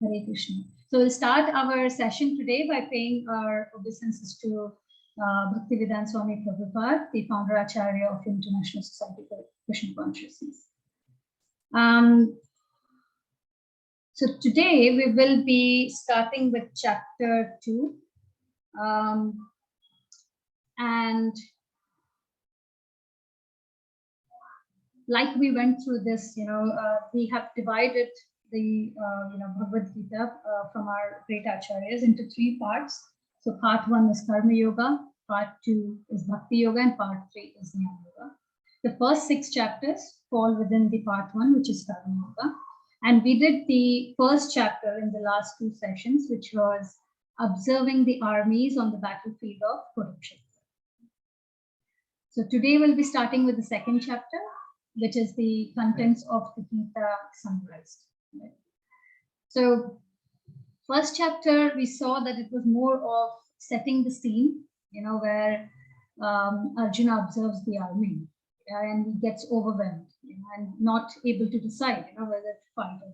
Hare Krishna. So we'll start our session today by paying our obeisances to Bhaktivedanta Swami Prabhupada, the founder Acharya of International Society for Krishna Consciousness. So today we will be starting with chapter 2. And like we went through this, we have divided the Bhagavad-Gita from our great acharyas into 3 parts. So part 1 is Karma Yoga, part 2 is Bhakti Yoga, and part 3 is Jnana Yoga. The first 6 chapters fall within the part 1, which is Karma Yoga. And we did the first chapter in the last 2 sessions, which was observing the armies on the battlefield of Kurukshetra. So today we'll be starting with the second chapter, which is the contents of the Gita summarized. Right? So first chapter, we saw that it was more of setting the scene, where Arjuna observes the army and he gets overwhelmed and not able to decide, whether to fight or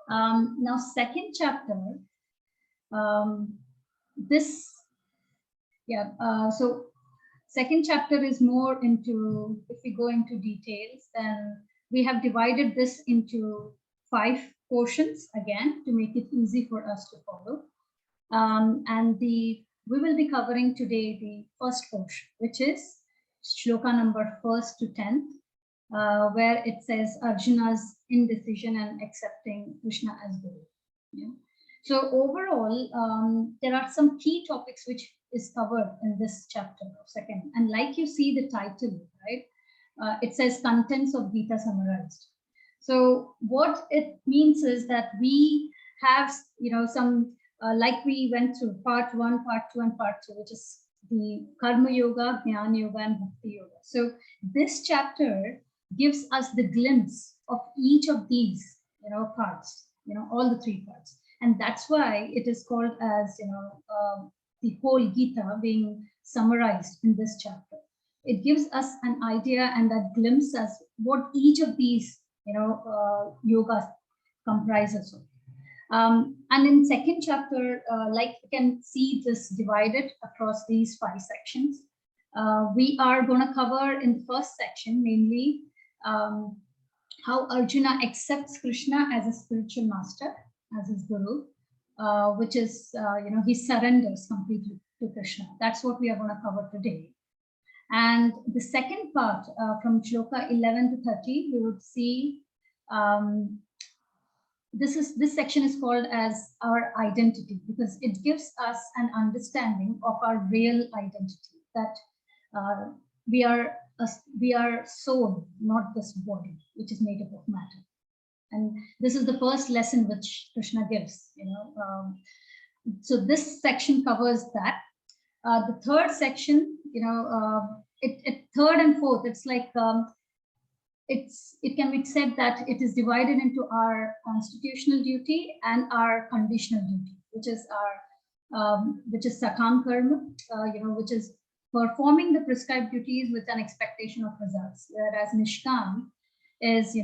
not. Now, second chapter, so second chapter is more into, if we go into details, then we have divided this into 5 portions again to make it easy for us to follow. And we will be covering today the first portion, which is shloka number 1st to 10th, where it says Arjuna's indecision and accepting Krishna as Guru. Yeah. So overall, there are some key topics which is covered in this chapter of second. And like you see the title, right? It says contents of Gita summarized. So what it means is that we have, some, like we went through part 1, part 2, and part 2, which is the Karma Yoga, Jnana Yoga, and Bhakti Yoga. So this chapter gives us the glimpse of each of these, parts, all the 3 parts. And that's why it is called as, the whole Gita being summarized in this chapter. It gives us an idea and a glimpse as what each of these, yogas comprises of. And in second chapter, like you can see this divided across these 5 sections. We are going to cover in the first section, mainly how Arjuna accepts Krishna as a spiritual master, as his guru, which is, he surrenders completely to Krishna. That's what we are going to cover today. And the second part, from shloka 11 to 30, we would see, this section is called as our identity, because it gives us an understanding of our real identity, that we are soul, not this body, which is made up of matter. And this is the first lesson which Krishna gives, so this section covers that. The third section, third and fourth, it's like, it can be said that it is divided into our constitutional duty and our conditional duty, which is sakam karma, which is performing the prescribed duties with an expectation of results, whereas nishkam is,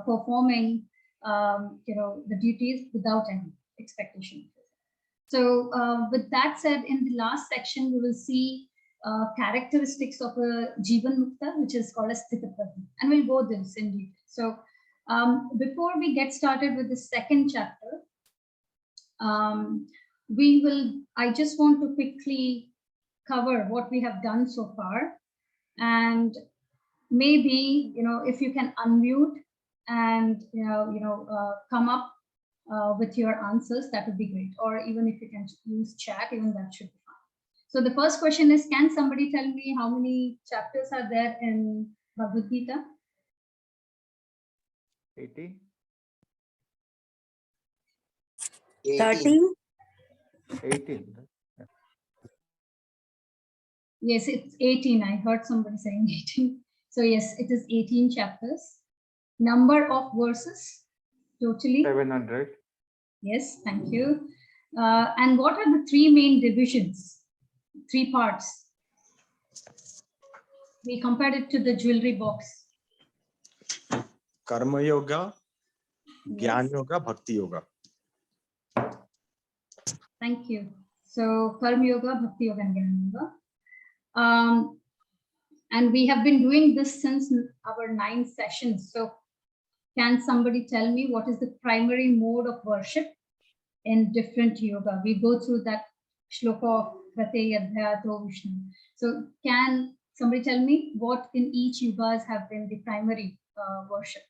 performing, the duties without any expectation. So with that said, in the last section, we will see characteristics of a Jivan Mukta, which is called as Sthita Prajna, and we'll go this in detail. So before we get started with the second chapter, I just want to quickly cover what we have done so far, and maybe, if you can unmute and, come up with your answers, that would be great. Or even if you can use chat, even that should be fine. So the first question is, can somebody tell me how many chapters are there in Bhagavad-Gita? 80. 13. 18. Yes, it's 18. I heard somebody saying 18. So yes, it is 18 chapters. Number of verses totally? 700. Yes, thank you. And what are the 3 main divisions, 3 parts? We compared it to the jewelry box. Karma Yoga, Yes. Jnana Yoga, Bhakti Yoga. Thank you. So Karma Yoga, Bhakti Yoga, and Jnana Yoga. And we have been doing this since our 9 sessions. So can somebody tell me what is the primary mode of worship in different yoga? We go through that shloka of Krate Yadhyato Vishnu. So can somebody tell me what in each yugas have been the primary worship?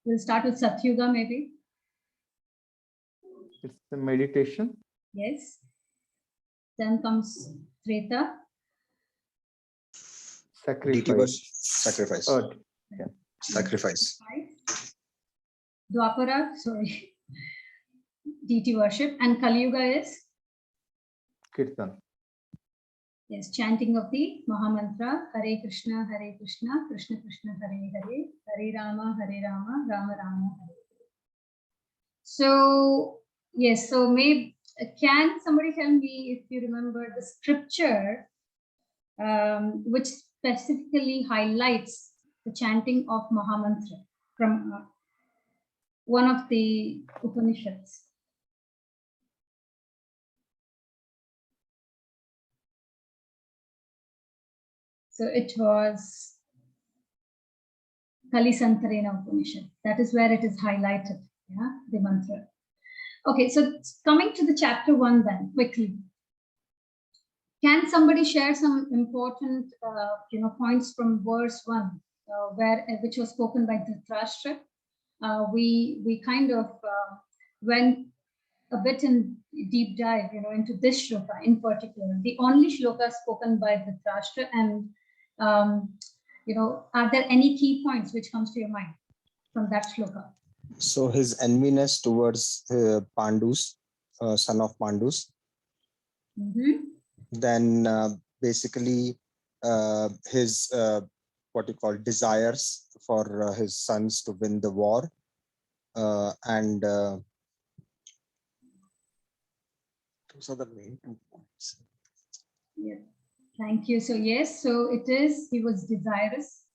We'll start with Satyuga maybe. It's the meditation. Yes. Then comes Treta. Sacrifice. Sacrifice. Oh, yeah. Sacrifice. Dwapara, sorry. Deity worship. And Kali Yuga is? Kirtan. Yes, chanting of the Mahamantra, Hare Krishna, Krishna Krishna, Hare Hare, Hare Rama, Rama Rama, Hare. So, yes, so maybe, can somebody tell me if you remember the scripture which specifically highlights the chanting of Mahamantra from one of the Upanishads? So it was Kali Santarena Upanishad. That is where it is highlighted, yeah, the mantra. Okay, so coming to the chapter 1 then, quickly. Can somebody share some important, points from verse 1, which was spoken by Dhritarashtra? We kind of went a bit in deep dive, into this shloka in particular, the only shloka spoken by Dhritarashtra, and are there any key points which comes to your mind from that shloka? So his enviness towards Pandus, son of Pandus. Mm-hmm. Then basically his what you call desires for his sons to win the war, and those are the main 2 points. Yeah, thank you. So yes, so it is, he was desirous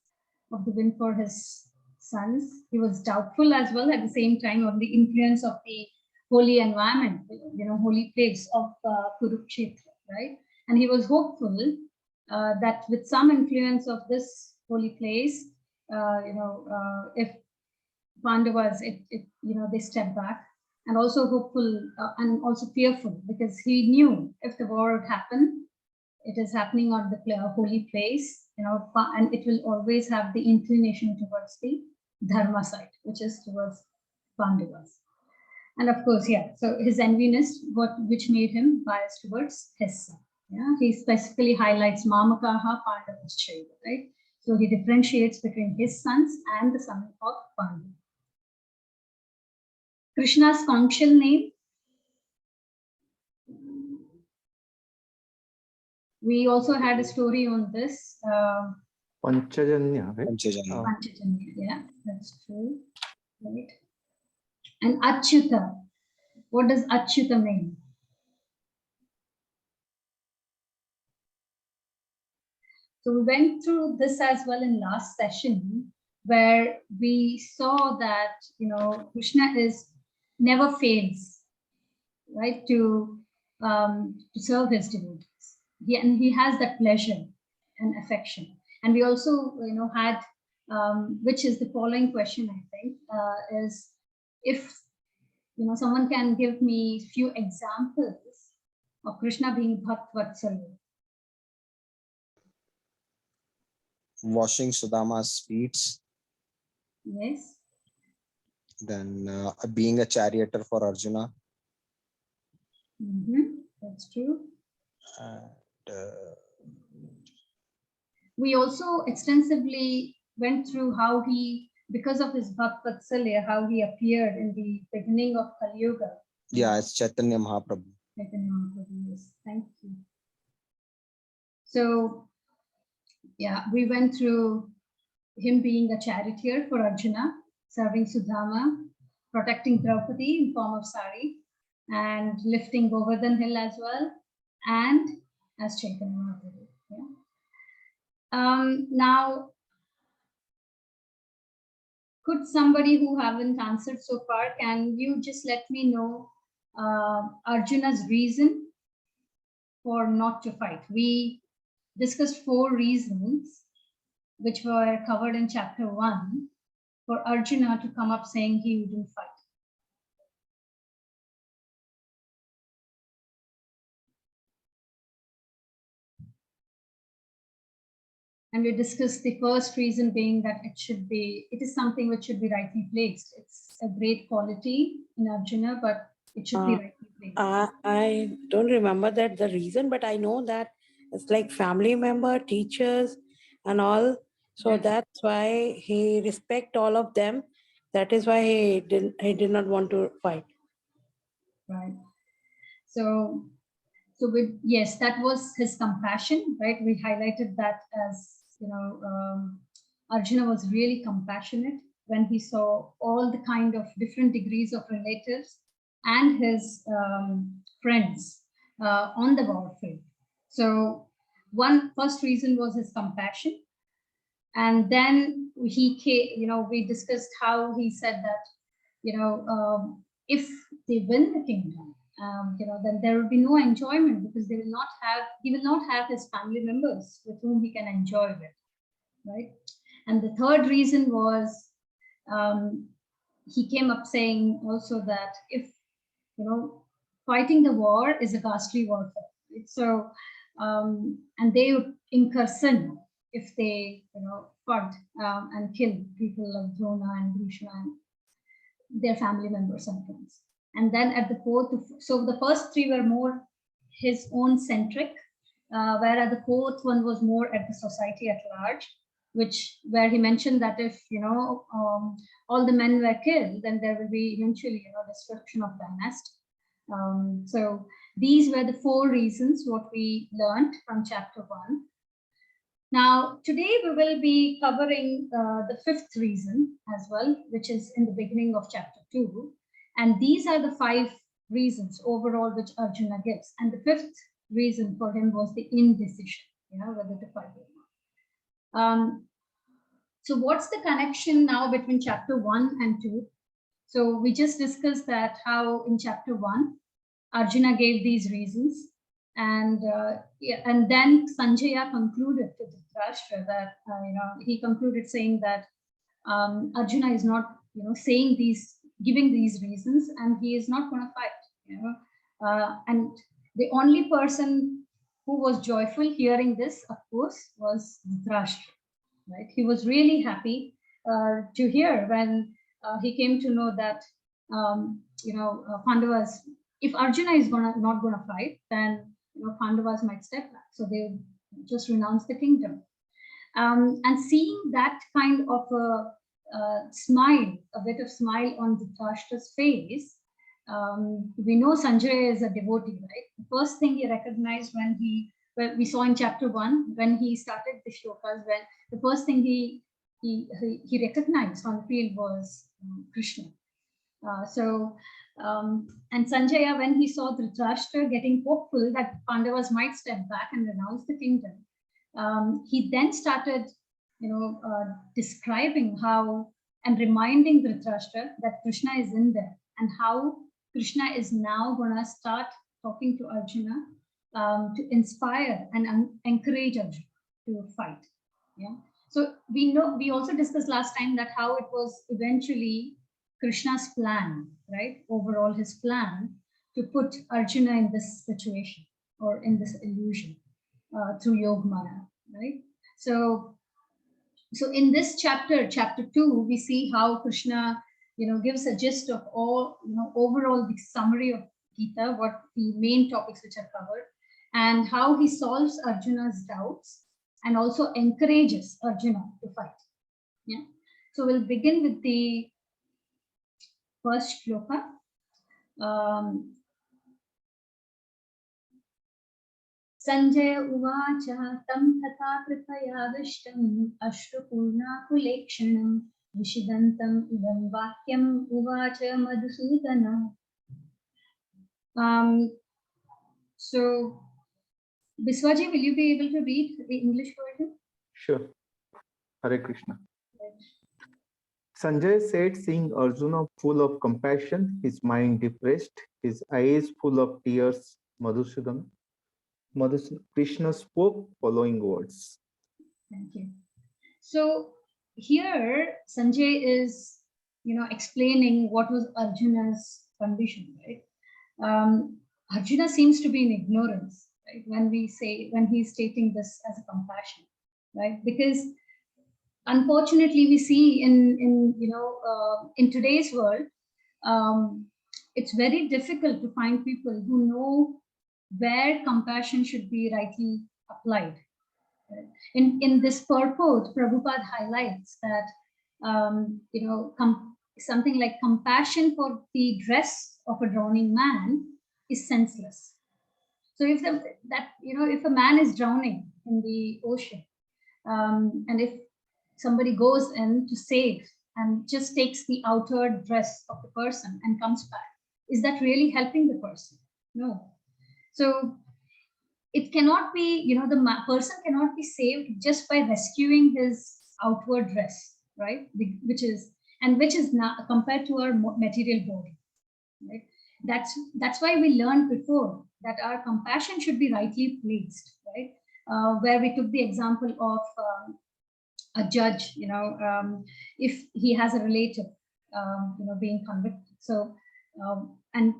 of the win for his sons. He was doubtful as well at the same time of the influence of the holy environment, holy place of Kurukshetra, right? And he was hopeful that with some influence of this holy place, if Pandavas, they step back, and also hopeful and also fearful, because he knew if the war would happen, it is happening on the holy place, and it will always have the inclination towards the dharma side, which is towards Pandavas. And of course, yeah, so his enviness, which made him biased towards his son. Yeah, he specifically highlights Mamakaha Pandavaschaiva, right? So he differentiates between his sons and the son of Pandu. Krishna's conchal name. We also had a story on this. Panchajanya, right? Panchajanya. Panchajanya, yeah, that's true. Right. And Achyuta. What does Achyuta mean? So we went through this as well in last session, where we saw that, Krishna never fails, right, to serve his devotees. He has that pleasure and affection. And we also, had, which is the following question, I think, is if, someone can give me few examples of Krishna being Bhakt Vatsalya. Washing Sudama's feet. Yes. Then being a charioteer for Arjuna. That's true. And, we also extensively went through how he, because of his Bhakt Vatsalya, how he appeared in the beginning of Kali Yuga. yeah, it's Chaitanya Mahaprabhu. Chaitanya Mahaprabhu, yes. Thank you. So, yeah, we went through him being a charioteer for Arjuna, serving Sudama, protecting Draupadi in form of sari, and lifting Govardhan Hill as well, and as Chaitanya Mahaprabhu. Yeah. Now, could somebody who haven't answered so far, can you just let me know Arjuna's reason for not to fight. We discussed 4 reasons which were covered in chapter 1 for Arjuna to come up saying he wouldn't fight. And we discussed the first reason being that it is something which should be rightly placed. It's a great quality in Arjuna, but it should be rightly placed. I don't remember that the reason, but I know that it's like family member, teachers, and all. So Yes. that's why he respect all of them. That is why he did not want to fight. Right. So with, yes, that was his compassion, right? We highlighted that as, Arjuna was really compassionate when he saw all the kind of different degrees of relatives and his friends on the battlefield. So first reason was his compassion. And then we discussed how he said that, if they win the kingdom, then there will be no enjoyment because he will not have his family members with whom he can enjoy with, right? And the third reason was he came up saying also that if, fighting the war is a ghastly warfare, right? So, and they would incur sin if they, fight and kill people like Drona and Bhishma and their family members and friends. And then at the fourth, so the first 3 were more his own centric, whereas the fourth one was more at the society at large, where he mentioned that if, all the men were killed, then there will be eventually, destruction of dynasty. So these were the 4 reasons what we learned from chapter 1. Now, today we will be covering the 5th reason as well, which is in the beginning of chapter 2. And these are the 5 reasons overall which Arjuna gives. And the 5th reason for him was the indecision, whether to fight or not. So what's the connection now between chapter 1 and 2? So we just discussed that how in chapter 1, Arjuna gave these reasons. And then Sanjaya concluded to Dhritarashtra that, he concluded saying that Arjuna is not, giving these reasons, and he is not going to fight, and the only person who was joyful hearing this, of course, was Dhritarashtra, right? He was really happy to hear when he came to know that, Pandavas, if Arjuna is not going to fight, then Pandavas might step back. So they would just renounce the kingdom. And seeing that kind of a smile, a bit of smile on Dhritarashtra's face, we know Sanjaya is a devotee, right? The first thing he recognized when we saw in chapter 1, when he started the shlokas, when the first thing he recognized on the field was Krishna. And Sanjaya, when he saw Dhritarashtra getting hopeful that Pandavas might step back and renounce the kingdom, he then started, describing how and reminding Dhritarashtra that Krishna is in there and how Krishna is now going to start talking to Arjuna to inspire and encourage Arjuna to fight. Yeah. So we also discussed last time that how it was eventually Krishna's plan, right? Overall, his plan to put Arjuna in this situation or in this illusion through Yogamaya, right? So in this chapter 2, we see how Krishna, gives a gist of all, overall the summary of Gita, what the main topics which are covered, and how he solves Arjuna's doubts and also encourages Arjuna to fight. Yeah. So we'll begin with the first shloka. Sanjaya uvacha tam thatha kripayadishtam ashrukurnakulekshanam vishidantam idam vakyam uvacha madhusudana. So, Biswaji, will you be able to read the English version? Sure. Hare Krishna. Sanjay said, seeing Arjuna full of compassion, his mind depressed, his eyes full of tears, Krishna spoke following words. Thank you. So here Sanjay is, explaining what was Arjuna's condition, right? Arjuna seems to be in ignorance, right? When he's stating this as a compassion, right? Because unfortunately, we see in today's world, it's very difficult to find people who know where compassion should be rightly applied. In this purport, Prabhupada highlights that something like compassion for the dress of a drowning man is senseless. So if a man is drowning in the ocean, and if somebody goes in to save and just takes the outer dress of the person and comes back, is that really helping the person? No. So it cannot be, the person cannot be saved just by rescuing his outward dress, right? Which is not compared to our material body, right? That's why we learned before that our compassion should be rightly placed, right? Where we took the example of a judge, if he has a relative, being convicted. So, and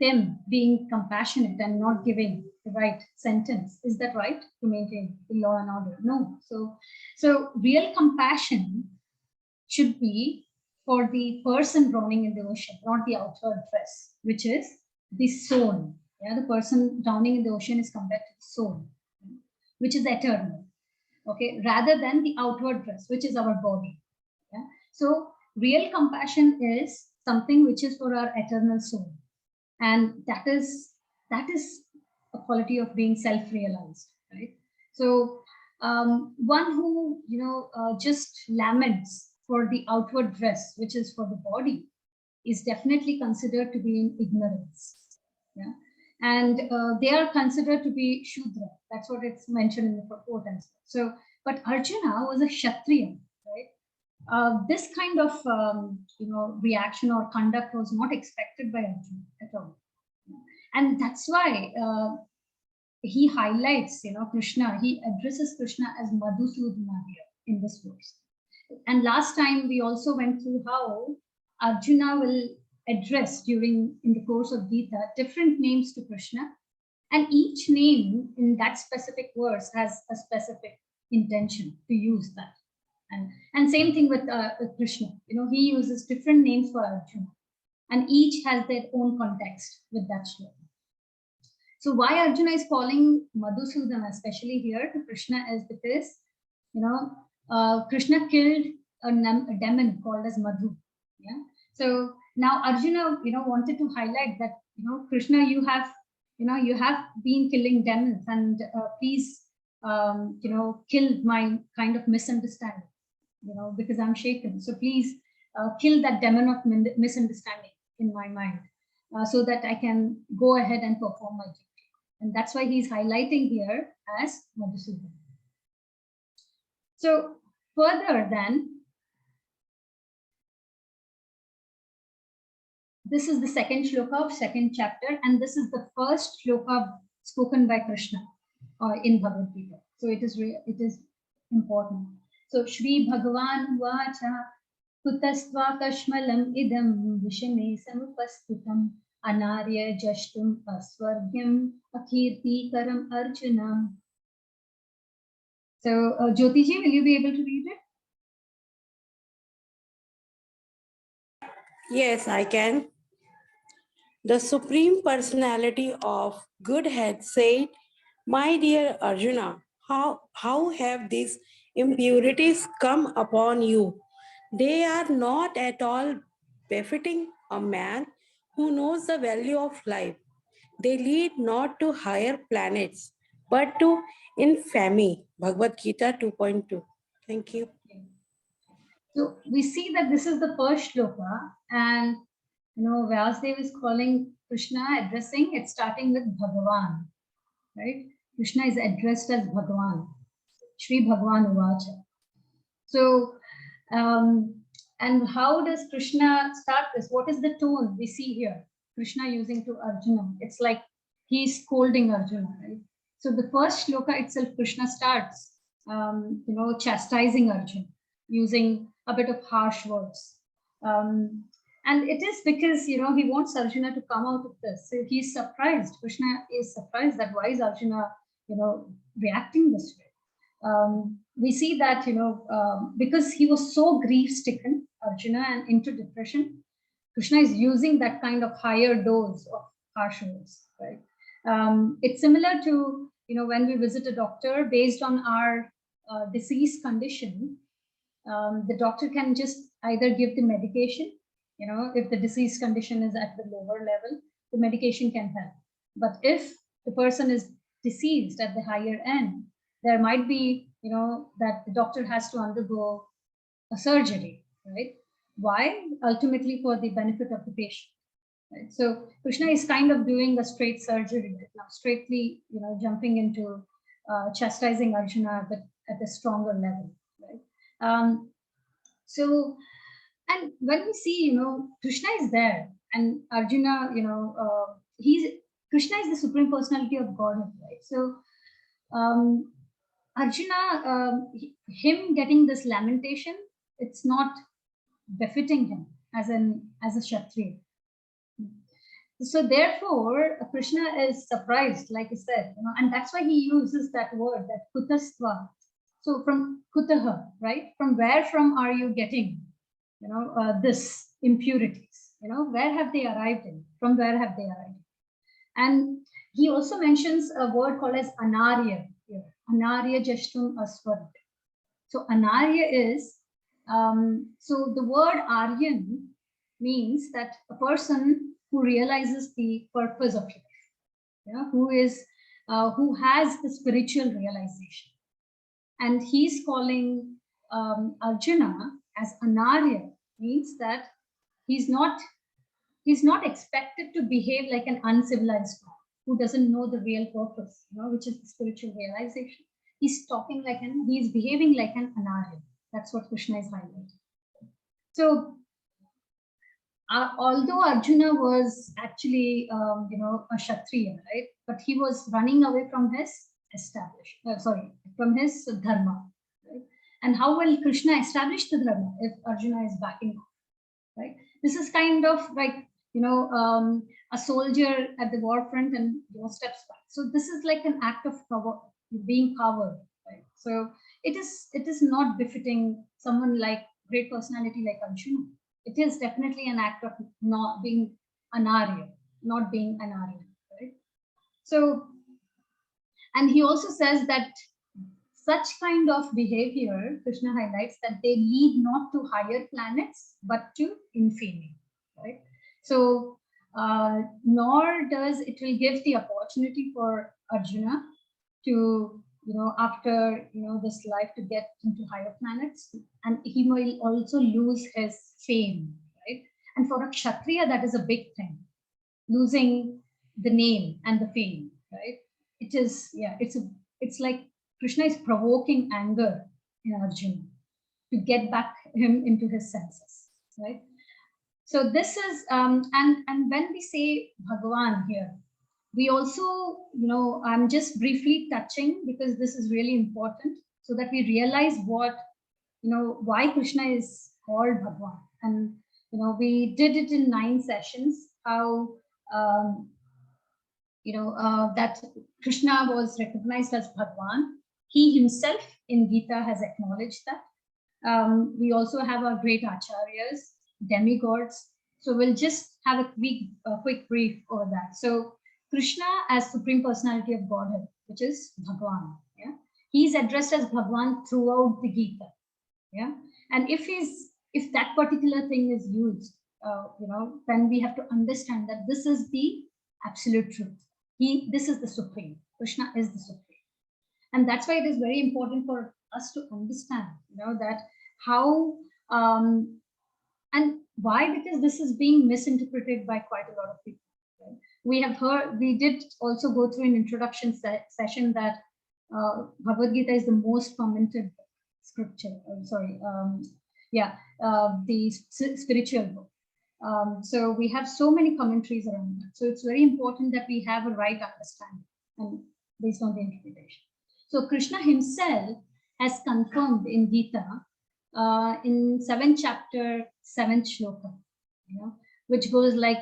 them being compassionate and not giving the right sentence, is that right to maintain the law and order? No. So real compassion should be for the person drowning in the ocean, not the outer dress, which is the soul. Yeah, the person drowning in the ocean is compared to the soul, which is eternal. Okay, rather than the outward dress, which is our body. Yeah. So real compassion is something which is for our eternal soul, and that is a quality of being self-realized, right? So one who just laments for the outward dress, which is for the body, is definitely considered to be in ignorance. Yeah. And they are considered to be Shudra. That's what it's mentioned in the purport. So, but Arjuna was a Kshatriya, right? This kind of reaction or conduct was not expected by Arjuna at all, and that's why he highlights, Krishna. He addresses Krishna as Madhusudana here in this verse. And last time we also went through how Arjuna will address in the course of Gita different names to Krishna, and each name in that specific verse has a specific intention to use that. And same thing with Krishna. He uses different names for Arjuna, and each has their own context with that shloka. So why Arjuna is calling Madhusudana, especially here, to Krishna, is because Krishna killed a demon called as Madhu. Yeah. So now Arjuna, wanted to highlight that, Krishna, you have been killing demons, and please, kill my kind of misunderstanding, because I'm shaken. So please kill that demon of misunderstanding in my mind, so that I can go ahead and perform my duty. And that's why he's highlighting here as Madhusudana. So further then, this is the second shloka of second chapter, and this is the first shloka spoken by Krishna in Bhagavad-Gita. So it is important. So Shri Bhagavan Vacha Kutastva Kashmalam Idam Vishame Samupastutam Anarya Jashtum Aswargyam Akirti Karam Arjuna. So Jyotiji, will you be able to read it? Yes, I can. The Supreme Personality of Godhead said, "My dear Arjuna, how have these impurities come upon you? They are not at all befitting a man who knows the value of life. They lead not to higher planets, but to infamy." Bhagavad-Gita 2.2. Thank you. So we see that this is the first shloka, and Vyasdev is calling Krishna, addressing it, starting with Bhagavan, right? Krishna is addressed as Bhagavan, Shri Bhagavan Uvacha. So, and how does Krishna start this? What is the tone we see here? Krishna using to Arjuna. It's like he's scolding Arjuna, right? So the first shloka itself, Krishna starts, chastising Arjuna using a bit of harsh words. And it is because, he wants Arjuna to come out of this. So he's surprised. Krishna is surprised that why is Arjuna, reacting this way. We see that, because he was so grief-stricken, Arjuna, and into depression, Krishna is using that kind of higher dose of harsh words, right? It's similar to, when we visit a doctor based on our disease condition, the doctor can just either give the medication, if the disease condition is at the lower level, the medication can help. But if the person is diseased at the higher end, there might be, that the doctor has to undergo a surgery, right? Why? Ultimately for the benefit of the patient. Right? So Krishna is kind of doing a straight surgery right now, straightly, jumping into chastising Arjuna, but at a stronger level, right? And when we see, Krishna is there, and Arjuna, Krishna is the Supreme Personality of Godhead, right? So Arjuna, him getting this lamentation, it's not befitting him as a Kshatriya. So therefore, Krishna is surprised, like I said, and that's why he uses that word, that kutastva. So from kutaha, right? From where are you getting, this impurities? Where have they arrived in? From where have they arrived? And he also mentions a word called as anarya here. Anarya jashtum aswar. So anarya is, so the word Aryan means that a person who realizes the purpose of life, who has the spiritual realization. And he's calling Arjuna as anarya, means that he's not expected to behave like an uncivilized man who doesn't know the real purpose, which is the spiritual realization. He's behaving like an anarya. That's what Krishna is highlighting. So although Arjuna was actually, a Kshatriya, right? But he was running away from his from his dharma, right? And how will Krishna establish the dharma if Arjuna is backing off, right? This is kind of like, a soldier at the war front and steps back. So this is like an act of being covered, right? So it is not befitting someone like great personality like Arjuna. It is definitely an act of not being anarya, right? So, and he also says that such kind of behavior, Krishna highlights that they lead not to higher planets, but to infamy, right? So, nor does it will give the opportunity for Arjuna to, after, this life to get into higher planets, and he will also lose his fame, right? And for a Kshatriya, that is a big thing, losing the name and the fame, right? It is, it's like Krishna is provoking anger in Arjuna to get back him into his senses, right? So this is, and when we say Bhagavan here, we also, I'm just briefly touching because this is really important so that we realize what, why Krishna is called Bhagavan. And, we did it in 9 sessions, how, that Krishna was recognized as Bhagavan. He himself in Gita has acknowledged that. We also have our great acharyas, demigods. So we'll just have a quick brief over that. So Krishna as Supreme Personality of Godhead, which is Bhagavan. Yeah, he's addressed as Bhagavan throughout the Gita. Yeah, and if that particular thing is used, then we have to understand that this is the absolute truth. This is the Supreme. Krishna is the Supreme. And that's why it is very important for us to understand, that how, and why, because this is being misinterpreted by quite a lot of people. Right? We did also go through an introduction session that Bhagavad-Gita is the most commented scripture, the spiritual book. So we have so many commentaries around that. So it's very important that we have a right understanding and based on the interpretation. So Krishna himself has confirmed in Gita, in 7th chapter, 7th shloka, which goes like,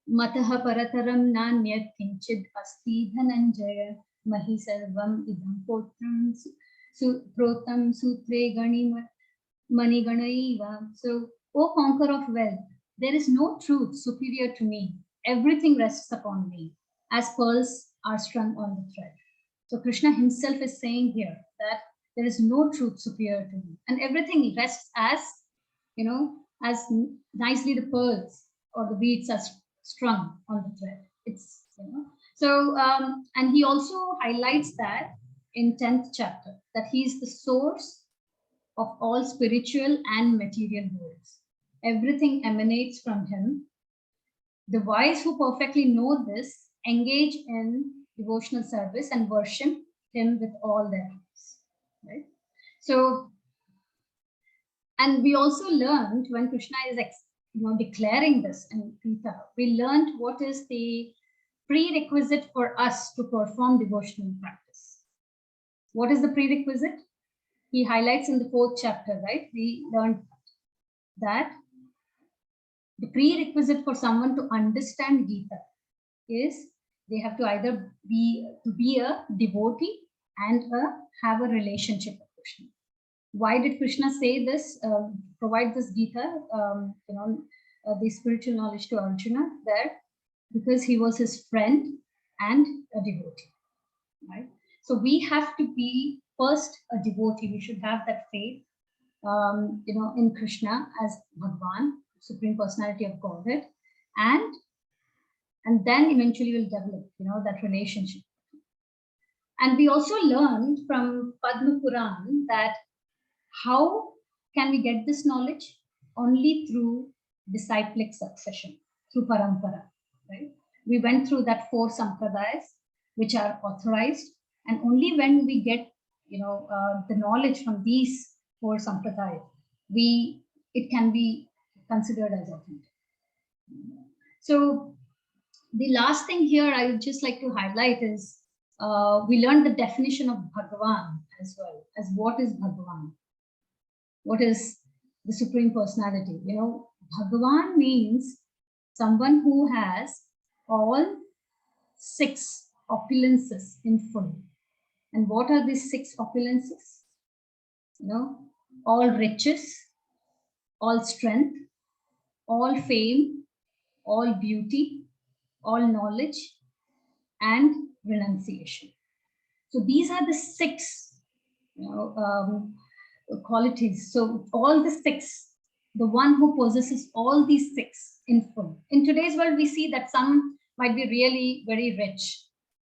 Mataha parataram nanyat kinchid asti dhananjaya mahi sarvam idam potram protam sutre gani mani ganaiva. So, O conqueror of wealth, there is no truth superior to me. Everything rests upon me, as pearls are strung on the thread. So Krishna himself is saying here that there is no truth superior to me, and everything rests as, as nicely the pearls or the beads are strung on the thread. It's, so, and he also highlights that in 10th chapter, that he is the source of all spiritual and material worlds. Everything emanates from him. The wise who perfectly know this engage in devotional service and worship him with all their hearts. Right? So, and we also learned when Krishna is declaring this in Gita, we learned what is the prerequisite for us to perform devotional practice. What is the prerequisite? He highlights in the 4th chapter, right? We learned that the prerequisite for someone to understand Gita is they have to either be a devotee and have a relationship with Krishna. Why did Krishna say this? Provide this Gita, the spiritual knowledge to Arjuna there, because he was his friend and a devotee, right? So we have to be first a devotee. We should have that faith, in Krishna as Bhagwan, Supreme Personality of Godhead, and then eventually we'll develop, that relationship. And we also learned from Padma Puran that how can we get this knowledge? Only through disciplic succession, through parampara, right? We went through that 4 sampradayas, which are authorized, and only when we get, the knowledge from these 4 sampradayas, it can be considered as authentic. So the last thing here I would just like to highlight is we learned the definition of Bhagavan as well, as what is Bhagavan? What is the Supreme Personality? Bhagavan means someone who has all 6 opulences in full. And what are these 6 opulences? All riches, all strength, all fame, all beauty, all knowledge, and renunciation. So these are the 6 qualities. So all the 6, the one who possesses all these 6 in full. In today's world, we see that some might be really very rich,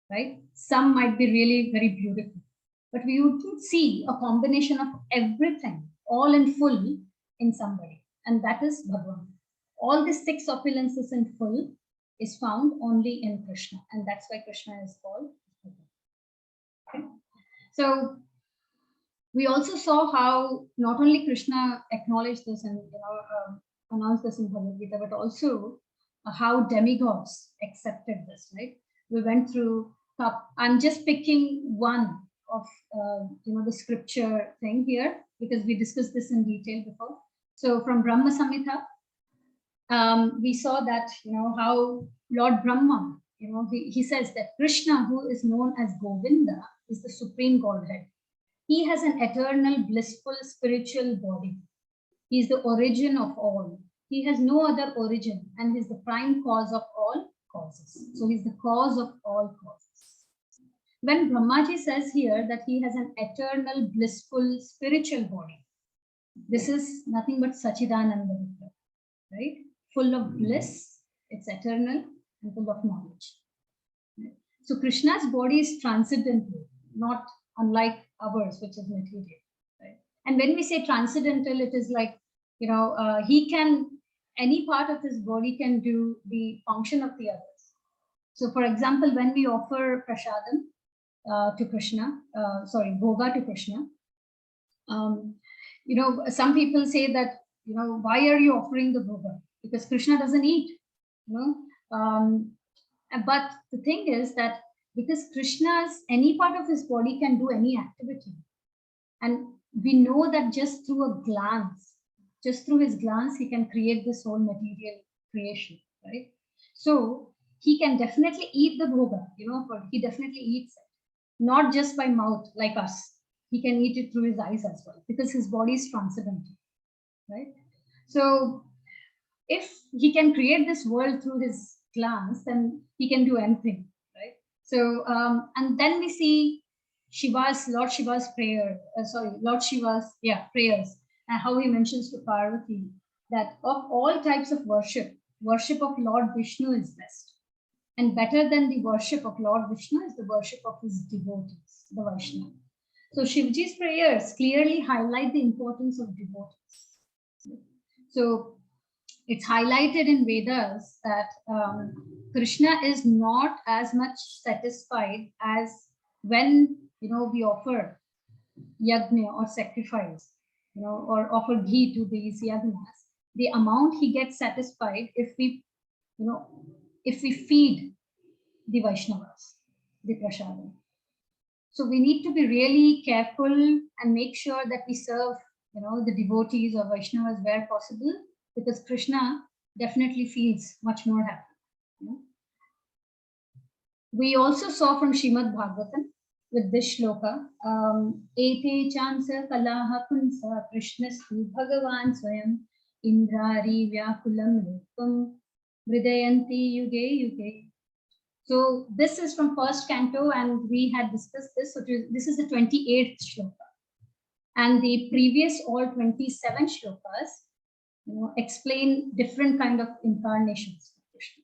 right? Some might be really very beautiful. But we would see a combination of everything, all in full in somebody. And that is Bhagavan. All the 6 opulences in full is found only in Krishna. And that's why Krishna is called Bhagavan. Okay? So we also saw how not only Krishna acknowledged this and announced this in Bhagavad-Gita, but also how demigods accepted this, right? We went through, I'm just picking one of the scripture thing here, because we discussed this in detail before. So from Brahma Samhita, we saw that, how Lord Brahma, he says that Krishna, who is known as Govinda, is the supreme Godhead. He has an eternal, blissful, spiritual body. He is the origin of all. He has no other origin, and he is the prime cause of all causes. So he's the cause of all causes. When Brahmaji says here that he has an eternal, blissful, spiritual body, this is nothing but Sachidananda, right? Full of bliss, it's eternal, and full of knowledge. So Krishna's body is transcendental, not unlike ours, which is material. Right? And when we say transcendental, it is like, he can, any part of his body can do the function of the others. So for example, when we offer prasadam to Krishna, bhoga to Krishna, some people say that, why are you offering the bhoga? because Krishna doesn't eat, you know. But the thing is that because Krishna's, any part of his body can do any activity. And we know that just through a glance, just through his glance, he can create this whole material creation, right? So he can definitely eat the bhoga, you know, but he definitely eats it, not just by mouth like us. He can eat it through his eyes as well, because his body is transcendental, right? So if he can create this world through his glance, then he can do anything, right? So, and then we see Lord Shiva's prayer, Lord Shiva's, prayers, and how he mentions to Parvati that of all types of worship, worship of Lord Vishnu is best. And better than the worship of Lord Vishnu is the worship of his devotees, the Vaishnava. So Shivji's prayers clearly highlight the importance of devotees. So it's highlighted in Vedas that Krishna is not as much satisfied as when, you know, we offer yajna or sacrifice, you know, or offer ghee to these yajnas. The amount he gets satisfied if we, you know, if we feed the Vaishnavas, the prasadam. So we need to be really careful and make sure that we serve, you know, the devotees or Vaishnavas where possible, because Krishna definitely feels much more happy. You know? We also saw from Srimad Bhagavatam with this shloka, Ete chansa kalaha punsa Krishnastu Bhagavan Swayam Indrari Vyakulam Rupam Vridayanti Yuge Yuge. So this is from first canto, and we had discussed this. So this is the 28th shloka. And the previous all 27 shlokas, you know, explain different kind of incarnations of Krishna.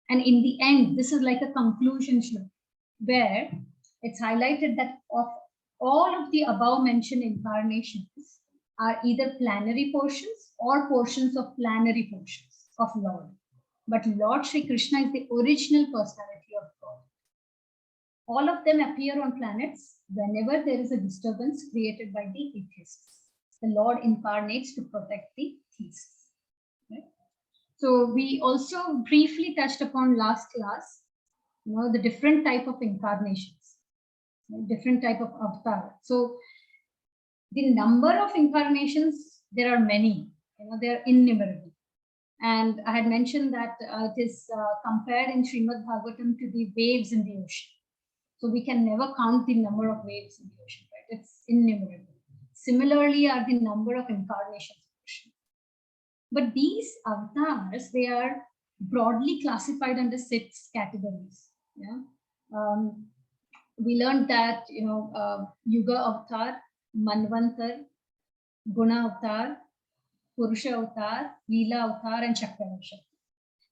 And in the end, this is like a conclusion shloka, where it's highlighted that of all of the above mentioned incarnations are either planary portions or portions of planary portions of Lord. But Lord Shri Krishna is the original personality of God. All of them appear on planets whenever there is a disturbance created by the atheists. The Lord incarnates to protect the theists. Right? So we also briefly touched upon last class, you know, the different type of incarnations, different type of avatar. So the number of incarnations, there are many, you know, they are innumerable. And I had mentioned that it is compared in Srimad Bhagavatam to the waves in the ocean. So we can never count the number of waves in the ocean, right? It's innumerable. Similarly are the number of incarnations of Krishna. But these avatars, they are broadly classified under 6 categories. Yeah. We learned that, you know, Yuga avatar, Manvantar, Guna avatar, Purusha avatar, Leela avatar, and Chakravarsha.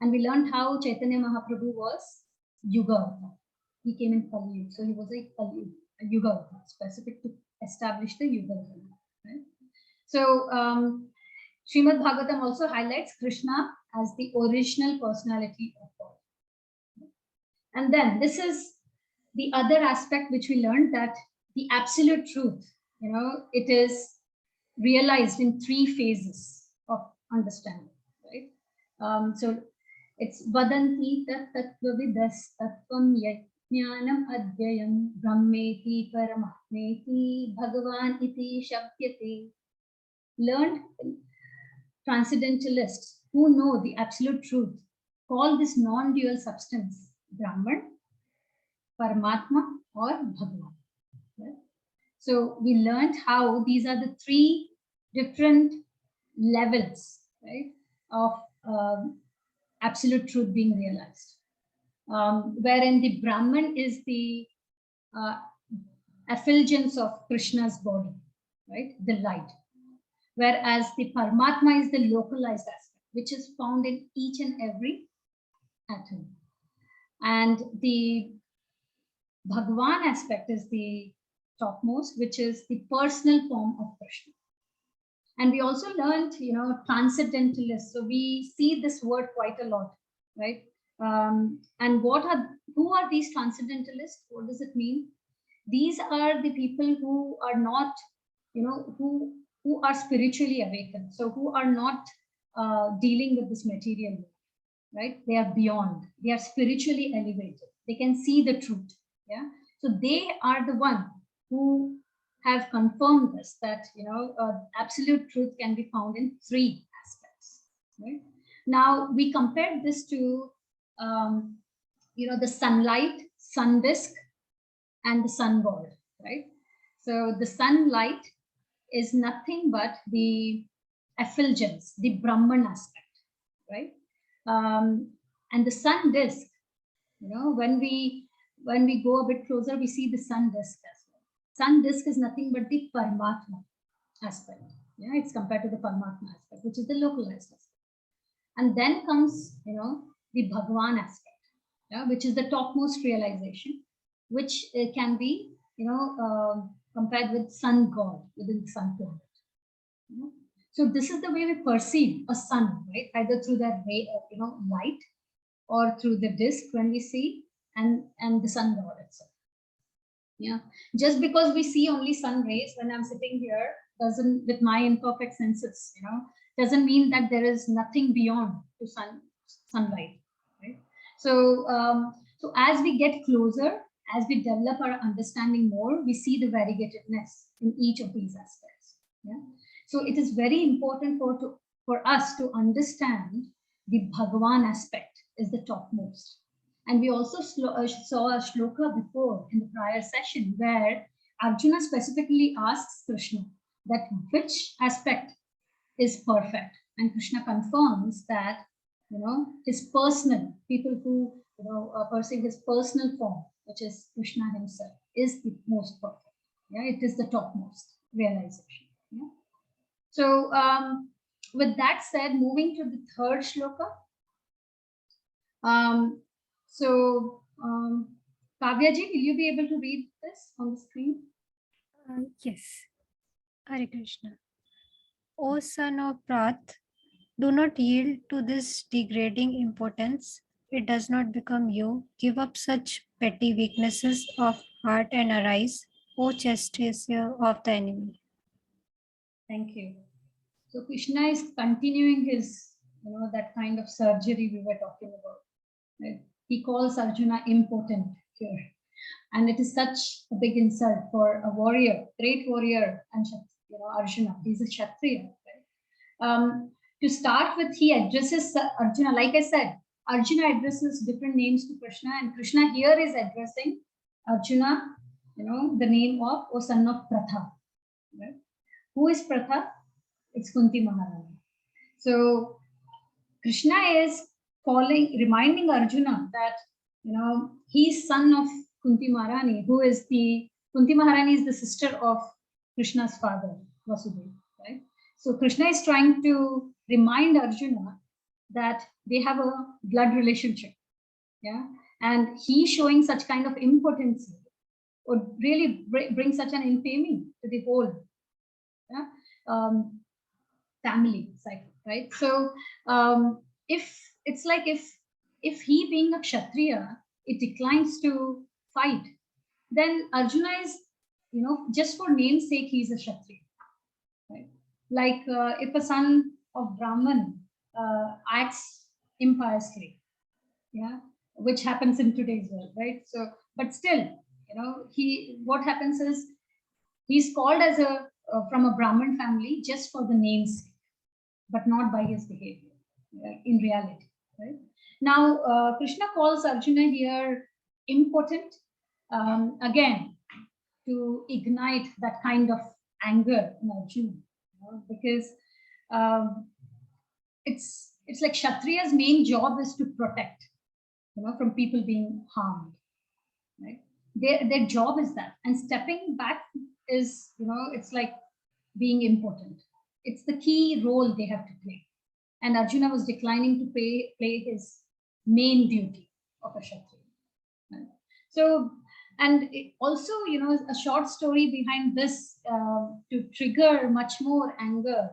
And we learned how Chaitanya Mahaprabhu was Yuga avatar. He came in Kali Yuga, so he was a Kali Yuga avatar, specific to establish the Yuga avatar. Right? So Srimad Bhagavatam also highlights Krishna as the original personality of God. And then this is the other aspect which we learned, that the absolute truth, you know, it is realized in 3 phases of understanding, right? So it's vadanti tat tattvavidas tattvam yajnanam adhyayam brahmeti paramahmeti bhagavan iti shabdyate. Learned transcendentalists who know the absolute truth call this non-dual substance Brahman, Paramatma, or Bhagavan. Right? So we learned how these are the 3 different levels, right, of absolute truth being realized. Wherein the Brahman is the effulgence of Krishna's body, right, the light. Whereas the Paramatma is the localized aspect, which is found in each and every atom. And the Bhagavan aspect is the topmost, which is the personal form of Krishna. And we also learned, you know, transcendentalists. So we see this word quite a lot, right? And who are these transcendentalists? What does it mean? These are the people who are not, you know, who are spiritually awakened. So who are not dealing with this material world, right? They are beyond, they are spiritually elevated. They can see the truth. Yeah. So they are the one who have confirmed this, that, absolute truth can be found in three aspects, right? Now we compared this to, the sunlight, sun disk, and the sun god, right? So the sunlight is nothing but the effulgence, the Brahman aspect, right? And the sun disk, when we go a bit closer, we see the sun disk as well. Sun disk is nothing but the Paramatma aspect. Yeah, it's compared to the Paramatma aspect, which is the localized aspect. And then comes, the Bhagavan aspect, which is the topmost realization, which can be, compared with sun god within the sun planet. So this is the way we perceive a sun, right? Either through that ray of, light, or through the disk when we see, and the sun god itself. Yeah, just because we see only sun rays when I'm sitting here doesn't, with my imperfect senses, doesn't mean that there is nothing beyond to sunlight, right? So so as we get closer, as we develop our understanding more, we see the variegatedness in each of these aspects. Yeah. So it is very important for us to understand the Bhagavan aspect is the topmost. And we also saw a shloka before in the prior session where Arjuna specifically asks Krishna that which aspect is perfect. And Krishna confirms that, his personal, people who, perceive his personal form, which is Krishna himself, is the most perfect. Yeah, it is the topmost realization. Yeah. So with that said, moving to the third shloka. Kavyaji, will you be able to read this on the screen? Yes. Hare Krishna. O son of Prath, do not yield to this degrading impotence. It does not become you. Give up such petty weaknesses of heart and arise, O chastisers of the enemy. Thank you. So Krishna is continuing his, that kind of surgery we were talking about. Right? He calls Arjuna impotent here. And it is such a big insult for a warrior, great warrior, and Arjuna. He's a Kshatriya. Right? To start with, he addresses Arjuna. Like I said, Arjuna addresses different names to Krishna, and Krishna here is addressing Arjuna, the name of, O son of Pratha. Right? Who is Pratha? It's Kunti Maharani. So Krishna is reminding Arjuna that, he's son of Kunti Maharani, Kunti Maharani is the sister of Krishna's father, Vasudeva, right? So Krishna is trying to remind Arjuna that they have a blood relationship, yeah? And he showing such kind of impotency would really bring such an infamy to the whole family cycle, right? So if it's like if he being a Kshatriya, it declines to fight, then Arjuna is, just for name's sake, he's a Kshatriya, right? Like if a son of Brahman acts impiously, yeah, which happens in today's world, right? So, but still, what happens is he's called as from a Brahman family just for the name's sake, but not by his behavior in reality, right? Now, Krishna calls Arjuna here impotent, again, to ignite that kind of anger in Arjuna, because it's like Kshatriya's main job is to protect, from people being harmed, right? Their job is that, and stepping back is, it's like being impotent. It's the key role they have to play. And Arjuna was declining to play his main duty of a Kshatriya. Right? So, and also, a short story behind this to trigger much more anger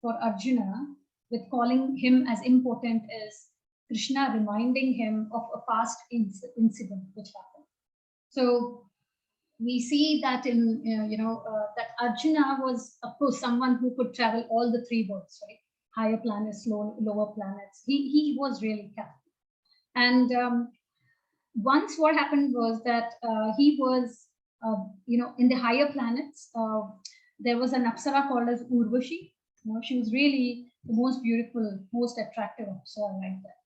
for Arjuna with calling him as impotent is Krishna reminding him of a past incident which happened. So we see that in, that Arjuna was, of course, someone who could travel all the three worlds, right? higher planets, lower planets. He was really careful. And once what happened was that he was, in the higher planets, there was an Apsara called as Urvashi. She was really the most beautiful, most attractive Apsara like that.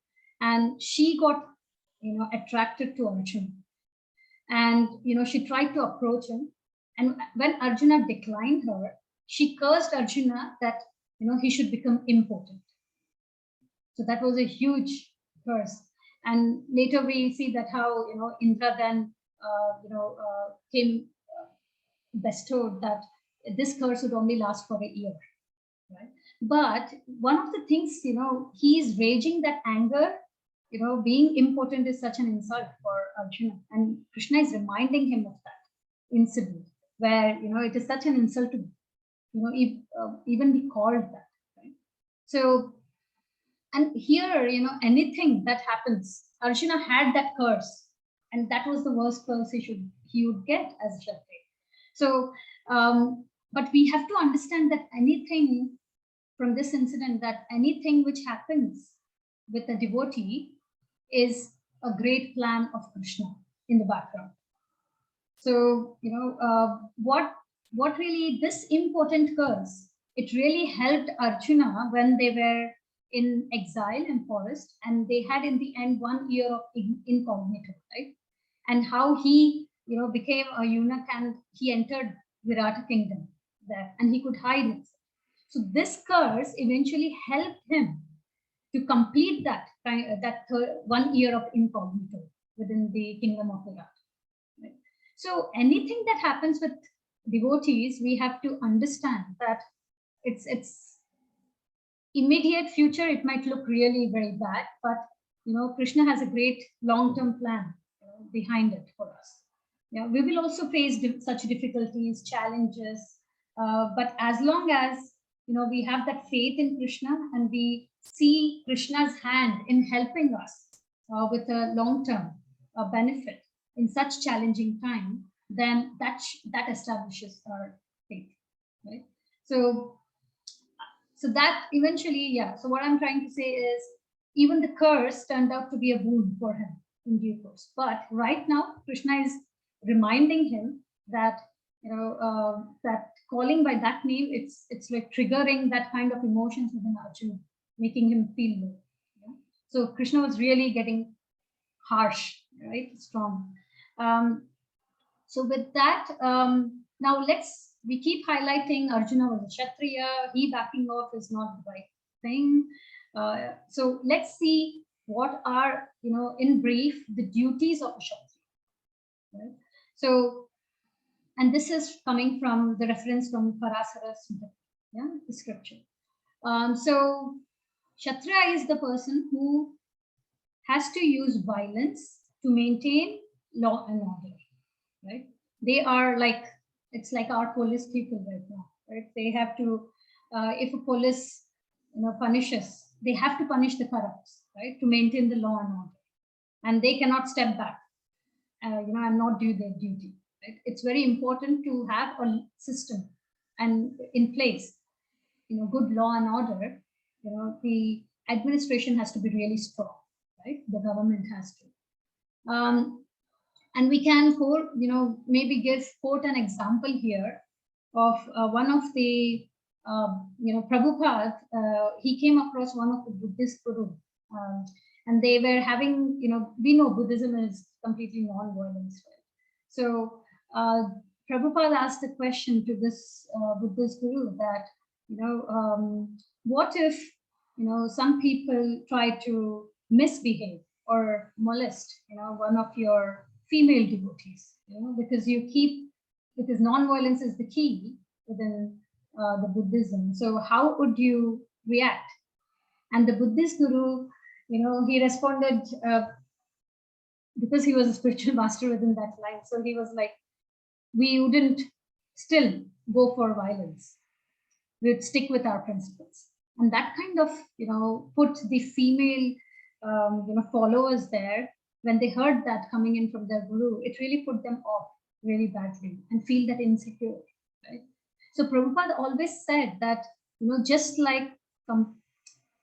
And she got, attracted to Arjuna. And, she tried to approach him. And when Arjuna declined her, she cursed Arjuna that, he should become impotent. So that was a huge curse. And later we see that how, Indra then, came bestowed that this curse would only last for a year, right? But one of the things, he is raging that anger, being impotent is such an insult for Arjuna. And Krishna is reminding him of that incident where, it is such an insult to, even be called that, right? So, and here, anything that happens, Arjuna had that curse, and that was the worst curse he would get as Kshatriya. So, but we have to understand that anything from this incident, that anything which happens with a devotee is a great plan of Krishna in the background. So, what really this impotent curse, it really helped Arjuna when they were in exile in forest, and they had in the end 1 year of incognito, right? And how he, became a eunuch and he entered Virata kingdom there, and he could hide it. So this curse eventually helped him to complete that 1 year of incognito within the kingdom of Virata. Right? So anything that happens with devotees, we have to understand that it's immediate future, it might look really very bad, but Krishna has a great long-term plan behind it for us. Yeah, we will also face such difficulties, challenges, but as long as we have that faith in Krishna and we see Krishna's hand in helping us with a long-term benefit in such challenging time, then that establishes our faith, right? So that eventually, yeah. So what I'm trying to say is, even the curse turned out to be a boon for him in due course. But right now, Krishna is reminding him that that calling by that name, it's like triggering that kind of emotions within Arjuna, making him feel low. Yeah? So Krishna was really getting harsh, right? Strong. So with that, now we keep highlighting Arjuna was a Kshatriya, he backing off is not the right thing. So let's see what are, in brief, the duties of a Kshatriya. Right? So, and this is coming from the reference from Parasara Sutta, yeah, the scripture. So Kshatriya is the person who has to use violence to maintain law and order, right? They are like, it's like our police people right now, right? They have to, if a police, punishes, they have to punish the corrupts, right? To maintain the law and order. And they cannot step back, and not do their duty, right? It's very important to have a system and in place, good law and order. The administration has to be really strong, right? The government has to. And we can maybe quote an example here of one of the, Prabhupada, he came across one of the Buddhist guru, and they were having, we know Buddhism is completely non-violence, right? So Prabhupada asked a question to this Buddhist guru that, what if, some people try to misbehave or molest, one of your female devotees, because non-violence is the key within the Buddhism. So how would you react? And the Buddhist guru, he responded, because he was a spiritual master within that line. So he was like, we wouldn't still go for violence. We'd stick with our principles. And that kind of, put the female, followers there. When they heard that coming in from their guru, it really put them off really badly and feel that insecure, right? So Prabhupada always said that, just like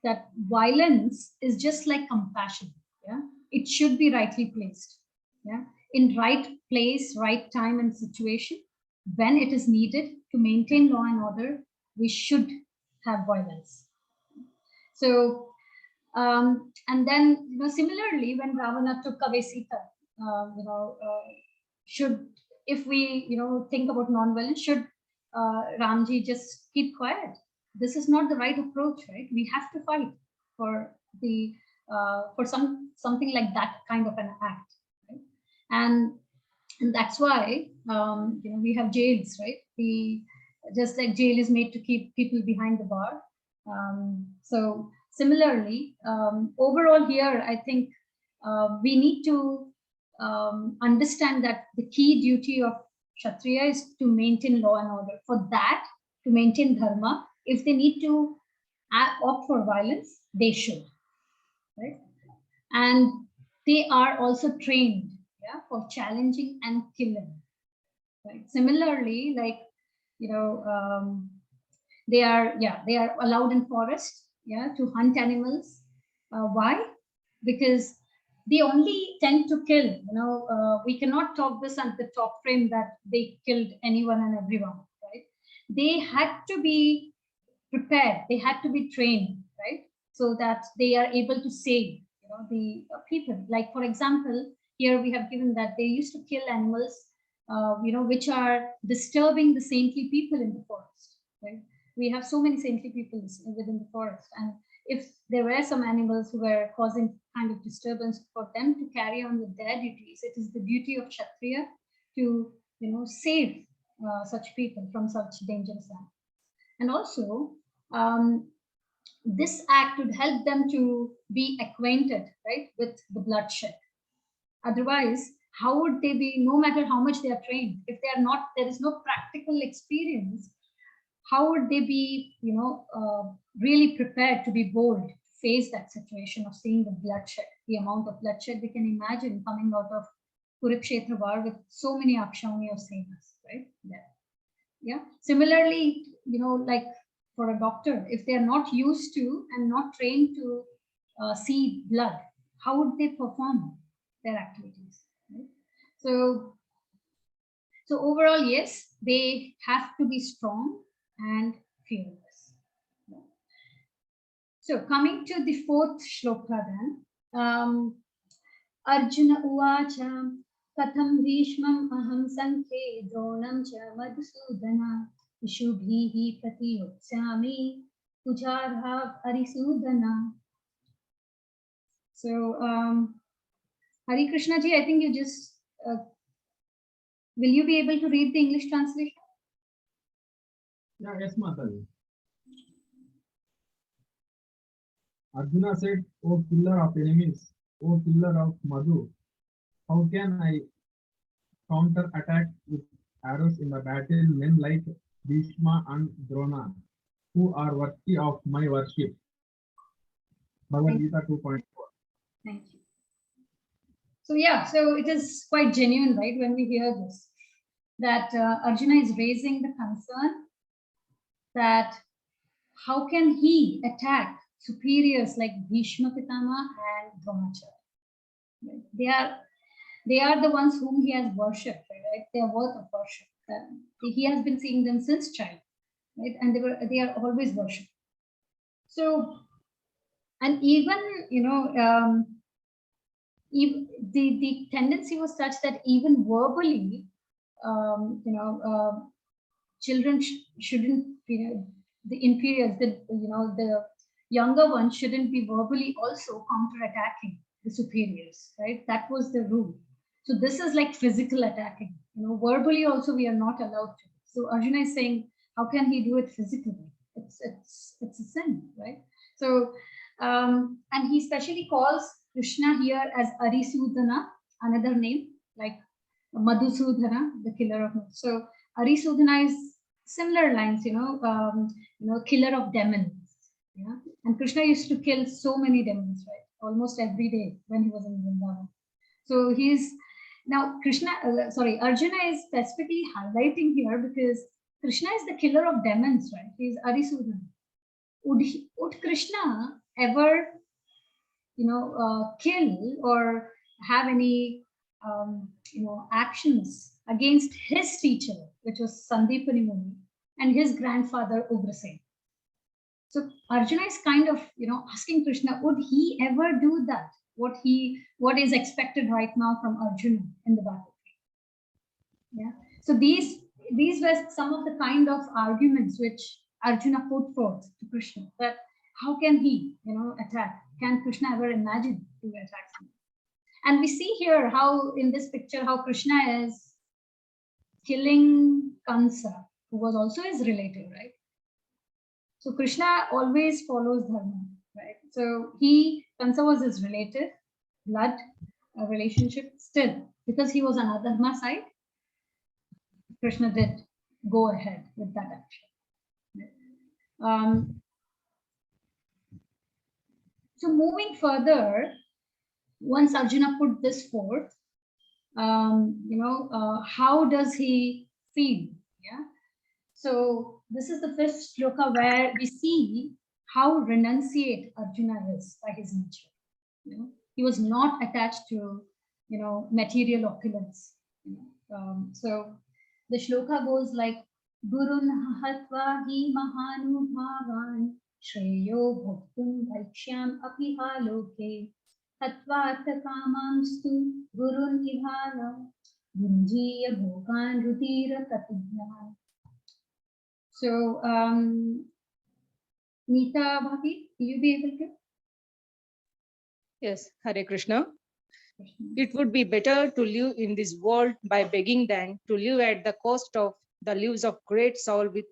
that violence is just like compassion. Yeah, it should be rightly placed. Yeah, in right place, right time and situation, when it is needed to maintain law and order, we should have violence. So, and then, similarly, when Ravana took away Sita, should, if we, think about non-violence, should Ramji just keep quiet? This is not the right approach, right? We have to fight for the for something like that kind of an act, right? And that's why we have jails, right? Just like jail is made to keep people behind the bar. So similarly, overall here, I think we need to understand that the key duty of Kshatriya is to maintain law and order. For that, to maintain dharma, if they need to opt for violence, they should, right? And they are also trained, yeah, for challenging and killing, right? Similarly, like, they are allowed in forest, yeah, to hunt animals. Why? Because they only tend to kill. We cannot talk this at the top frame that they killed anyone and everyone, right? They had to be prepared. They had to be trained, right? So that they are able to save, the people. Like, for example, here we have given that they used to kill animals, which are disturbing the saintly people in the forest, right? We have so many saintly people within the forest, and if there were some animals who were causing kind of disturbance, for them to carry on with their duties, it is the duty of Kshatriya to, save such people from such dangerous acts. And also, this act would help them to be acquainted, right, with the bloodshed. Otherwise, how would they be, no matter how much they are trained, if they are not, there is no practical experience, how would they be, really prepared to be bold to face that situation of seeing the bloodshed, the amount of bloodshed we can imagine coming out of Kurukshetra war with so many Akshaunis of Senas, right? There. Yeah. Similarly, like for a doctor, if they are not used to and not trained to see blood, how would they perform their activities? Right? So overall, yes, they have to be strong and fearless. So coming to the fourth shloka then, Arjuna uvacha katham bhishmam aham sankhe dronam cha madhusudana ishubhihi pratiyotsyami pujarhav arisudana. So Hari Krishna ji, I think you just will you be able to read the English translation? Yeah, yes, Mataji. Arjuna said, "O killer of enemies, O killer of Madhu, how can I counter-attack with arrows in the battle men like Bhishma and Drona, who are worthy of my worship?" Bhagavad-Gita 2.4. Thank you. So yeah, so it is quite genuine, right, when we hear this, that Arjuna is raising the concern that how can he attack superiors like Bhishma Pitama and Dronacharya? Right? They are the ones whom he has worshipped, right? They are worth of worship. He has been seeing them since child, right? And they are always worshipped. So, and even the tendency was such that even verbally, children shouldn't, the inferiors, the younger ones shouldn't be verbally also counter-attacking the superiors, right? That was the rule. So this is like physical attacking, verbally also we are not allowed to. So Arjuna is saying, how can he do it physically? It's a sin, right? So, and he specially calls Krishna here as Arisudana, another name, like Madhusudana, the killer of Madhu. So Arisudana is similar lines, killer of demons. Yeah, and Krishna used to kill so many demons, right? Almost every day when he was in Vrindavan. So Arjuna is specifically highlighting here because Krishna is the killer of demons, right? He's Arisudana. Would Krishna ever, kill or have any, actions against his teacher, which was Sandipani Muni, and his grandfather Ugrasen. So Arjuna is kind of, asking Krishna, would he ever do that? What is expected right now from Arjuna in the battlefield? Yeah. So these were some of the kind of arguments which Arjuna put forth to Krishna, that how can he, attack? Can Krishna ever imagine to attack him? And we see here how in this picture how Krishna is killing Kansa, who was also his relative, right? So Krishna always follows dharma, right? So Kansa was his relative, blood relationship still, because he was on adharma side, Krishna did go ahead with that action. So moving further, once Arjuna put this forth, how does he feel? Yeah. So this is the fifth shloka where we see how renunciate Arjuna is by his nature. He was not attached to, material opulence. So the shloka goes like, Gurun hatva hi mahanubhavan shreyo bhaktum bhaiksham apiha loke hatva kamamstu gurun ihala gunjiya bhogan rudira katijna. So, Neeta Bhagi, will you be able to? Yes, Hare Krishna. It would be better to live in this world by begging than to live at the cost of the lives of great soul with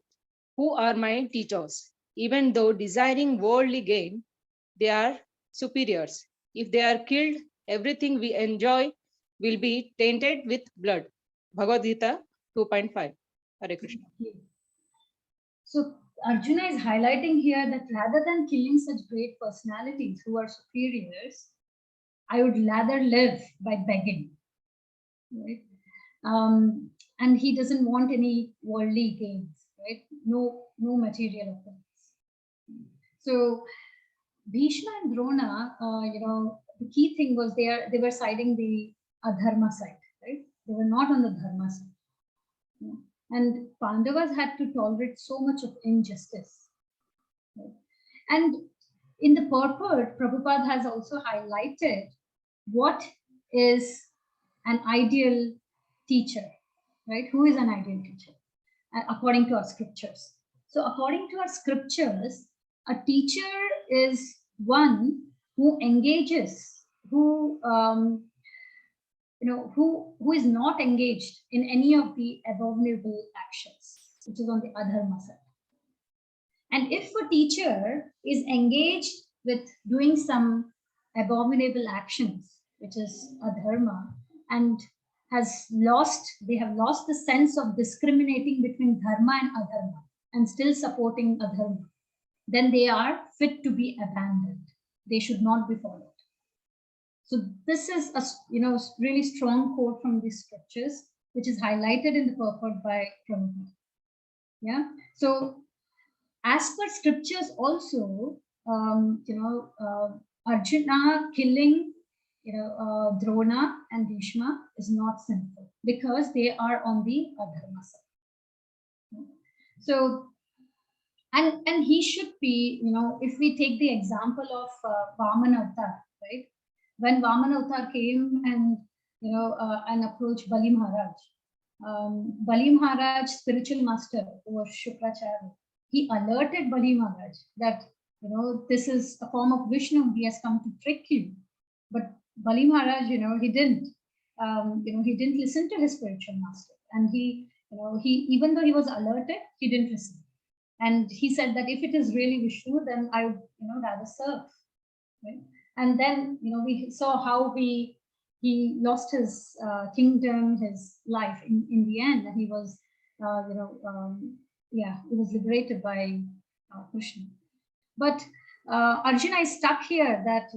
who are my teachers. Even though desiring worldly gain, they are superiors. If they are killed, everything we enjoy will be tainted with blood. Bhagavad-Gita 2.5. Hare Krishna. So Arjuna is highlighting here that rather than killing such great personalities who are superiors, I would rather live by begging, right? And he doesn't want any worldly gains, right? No material things. So Bhishma and Drona, the key thing was they were siding the adharma side, right? They were not on the dharma side. And Pandavas had to tolerate so much of injustice. Right? And in the purport, Prabhupada has also highlighted what is an ideal teacher, right? Who is an ideal teacher according to our scriptures? So according to our scriptures, a teacher is one who engages, who is not engaged in any of the abominable actions, which is on the adharma side. And if a teacher is engaged with doing some abominable actions, which is adharma, and they have lost the sense of discriminating between dharma and adharma and still supporting adharma, then they are fit to be abandoned. They should not be followed. So this is a really strong quote from these scriptures, which is highlighted in the purport by Prabhupada. Yeah. So as per scriptures also, Arjuna killing Drona and Bhishma is not sinful because they are on the adharma side. So and he should be, if we take the example of Vamana Avatar, right? When Vamana Avatar came and and approached Bali Maharaj, Bali Maharaj, spiritual master, who was Shukracharya, he alerted Bali Maharaj that this is a form of Vishnu. He has come to trick you. But Bali Maharaj, he didn't. He didn't listen to his spiritual master, and he even though he was alerted, he didn't listen. And he said that if it is really Vishnu, then I would rather serve. Right? And then we saw how he lost his kingdom, his life in the end, and he was he was liberated by Krishna. But Arjuna is stuck here that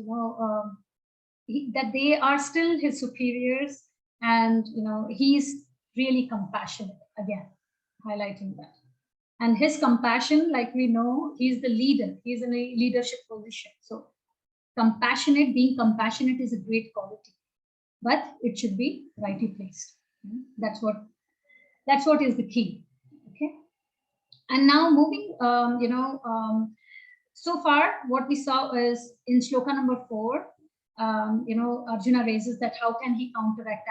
that they are still his superiors, and he's really compassionate, again highlighting that. And his compassion, like we know, he's the leader. He's in a leadership position. So being compassionate is a great quality, but it should be rightly placed. That's what is the key. Okay. And now moving, so far what we saw is in shloka number 4, Arjuna raises that how can he counteract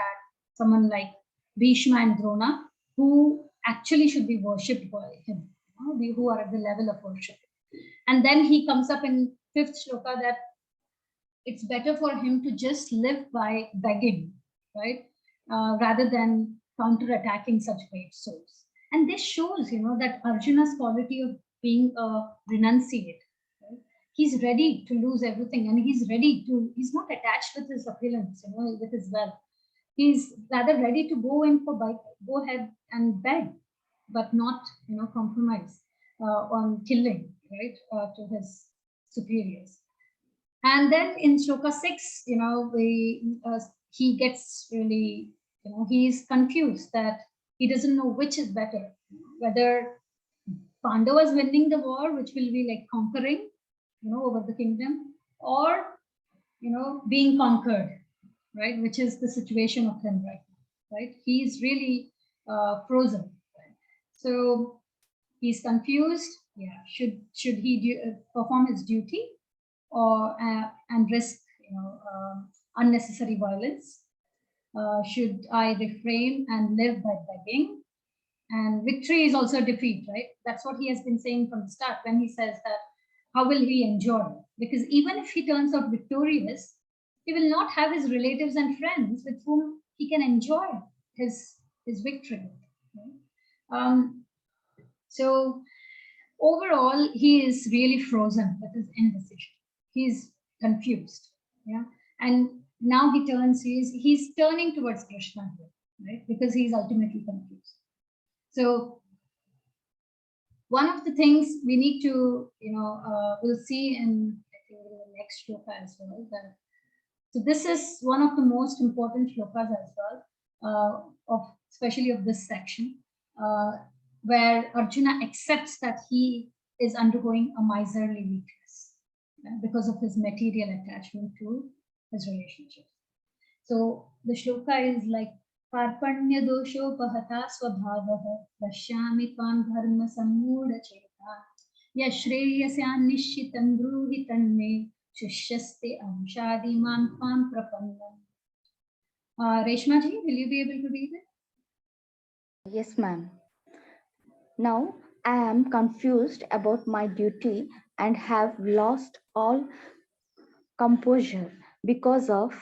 someone like Bhishma and Drona, who actually should be worshipped by him, who are at the level of worship. And then he comes up in 5th shloka that it's better for him to just live by begging, right? Rather than counterattacking such great souls. And this shows, that Arjuna's quality of being a renunciate. Right? He's ready to lose everything, and he's not attached with his opulence, with his wealth. He's rather ready to go ahead and beg, but not, compromise on killing, right, to his superiors. And then in shloka 6, he gets really, he's confused that he doesn't know which is better, whether Pandavas winning the war, which will be like conquering, over the kingdom, or, being conquered, right, which is the situation of him right now, right? He's really frozen. Right? So he's confused. Yeah, should he perform his duty, or and risk, unnecessary violence? Should I refrain and live by begging? And victory is also defeat, right? That's what he has been saying from the start when he says that how will he enjoy? Because even if he turns out victorious, he will not have his relatives and friends with whom he can enjoy his victory. Right? So overall, he is really frozen with his indecision. He's confused. Yeah. And now he's turning towards Krishna here, right? Because he's ultimately confused. So one of the things we need to, we'll see in the next shloka as well. So this is one of the most important shlokas as well, especially of this section, where Arjuna accepts that he is undergoing a miserly weakness because of his material attachment to his relationship. So the shloka is like, Parpanya dosho pahata swabhavaha pashyami tvam dharma sammudha cheta yashreyasya nishitam bruhitan me shishyaste amshadi man tvam prapannam. Reshma ji, will you be able to read it? Yes, ma'am. Now I am confused about my duty and have lost all composure because of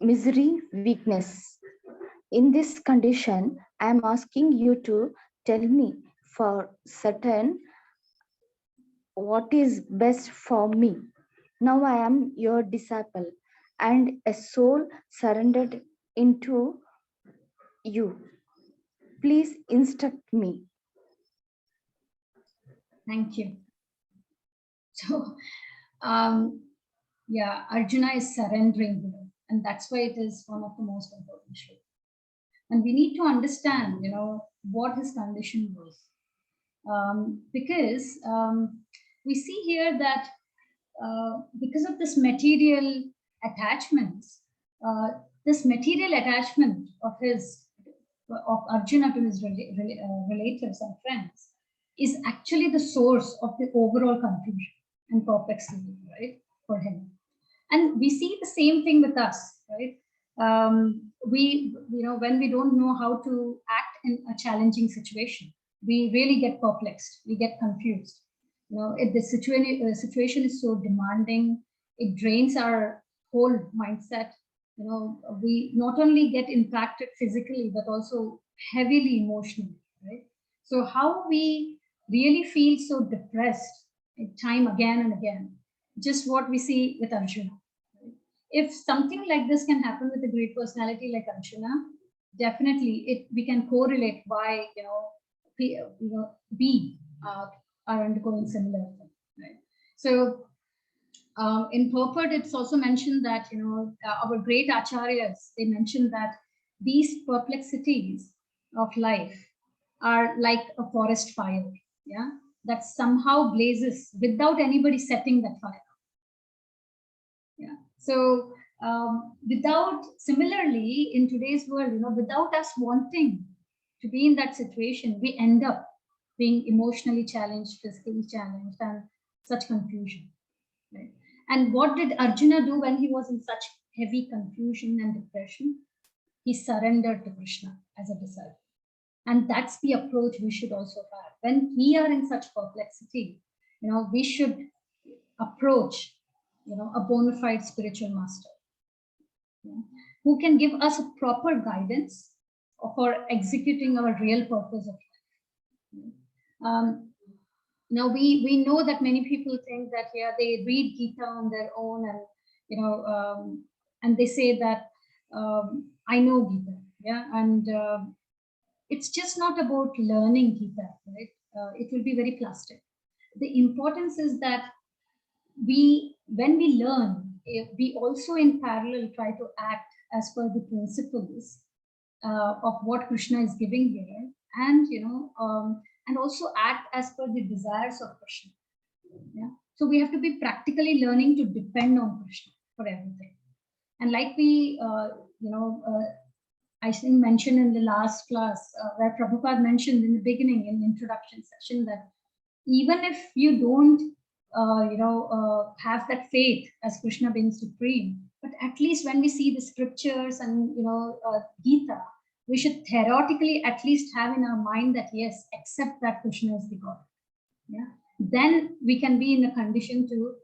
misery, weakness. In this condition, I am asking you to tell me for certain what is best for me. Now I am your disciple and a soul surrendered into you. Please instruct me. Thank you. So, yeah, Arjuna is surrendering here, and that's why it is one of the most important shlokas. And we need to understand, what his condition was, because we see here that because of this material attachments, this material attachment of Arjuna to his relatives and friends is actually the source of the overall confusion and perplexity, right, for him. And we see the same thing with us, right? When we don't know how to act in a challenging situation, we really get perplexed, we get confused. If the situation is so demanding, it drains our whole mindset. We not only get impacted physically, but also heavily emotionally, right? So how we really feel so depressed time again and again, just what we see with Arjuna. Right? If something like this can happen with a great personality like Arjuna, definitely we can correlate why, we are undergoing similar thing, right? So in purport, it's also mentioned that, our great acharyas, they mentioned that these perplexities of life, are like a forest fire, yeah, that somehow blazes without anybody setting that fire. Yeah. So similarly, in today's world, without us wanting to be in that situation, we end up being emotionally challenged, physically challenged, and such confusion. Right? And what did Arjuna do when he was in such heavy confusion and depression? He surrendered to Krishna as a disciple. And that's the approach we should also have. When we are in such perplexity, we should approach, a bona fide spiritual master, who can give us a proper guidance for executing our real purpose of life. Now we know that many people think that they read Gita on their own, and and they say that I know Gita, and it's just not about learning Gita, right? It will be very plastic. The importance is that when we learn, we also in parallel try to act as per the principles of what Krishna is giving here, and also act as per the desires of Krishna. Yeah. So we have to be practically learning to depend on Krishna for everything. And like I think mentioned in the last class, where Prabhupada mentioned in the beginning, in the introduction session, that even if you don't have that faith as Krishna being supreme, but at least when we see the scriptures and Gita, we should theoretically at least have in our mind that yes, accept that Krishna is the God. Yeah, then we can be in a condition to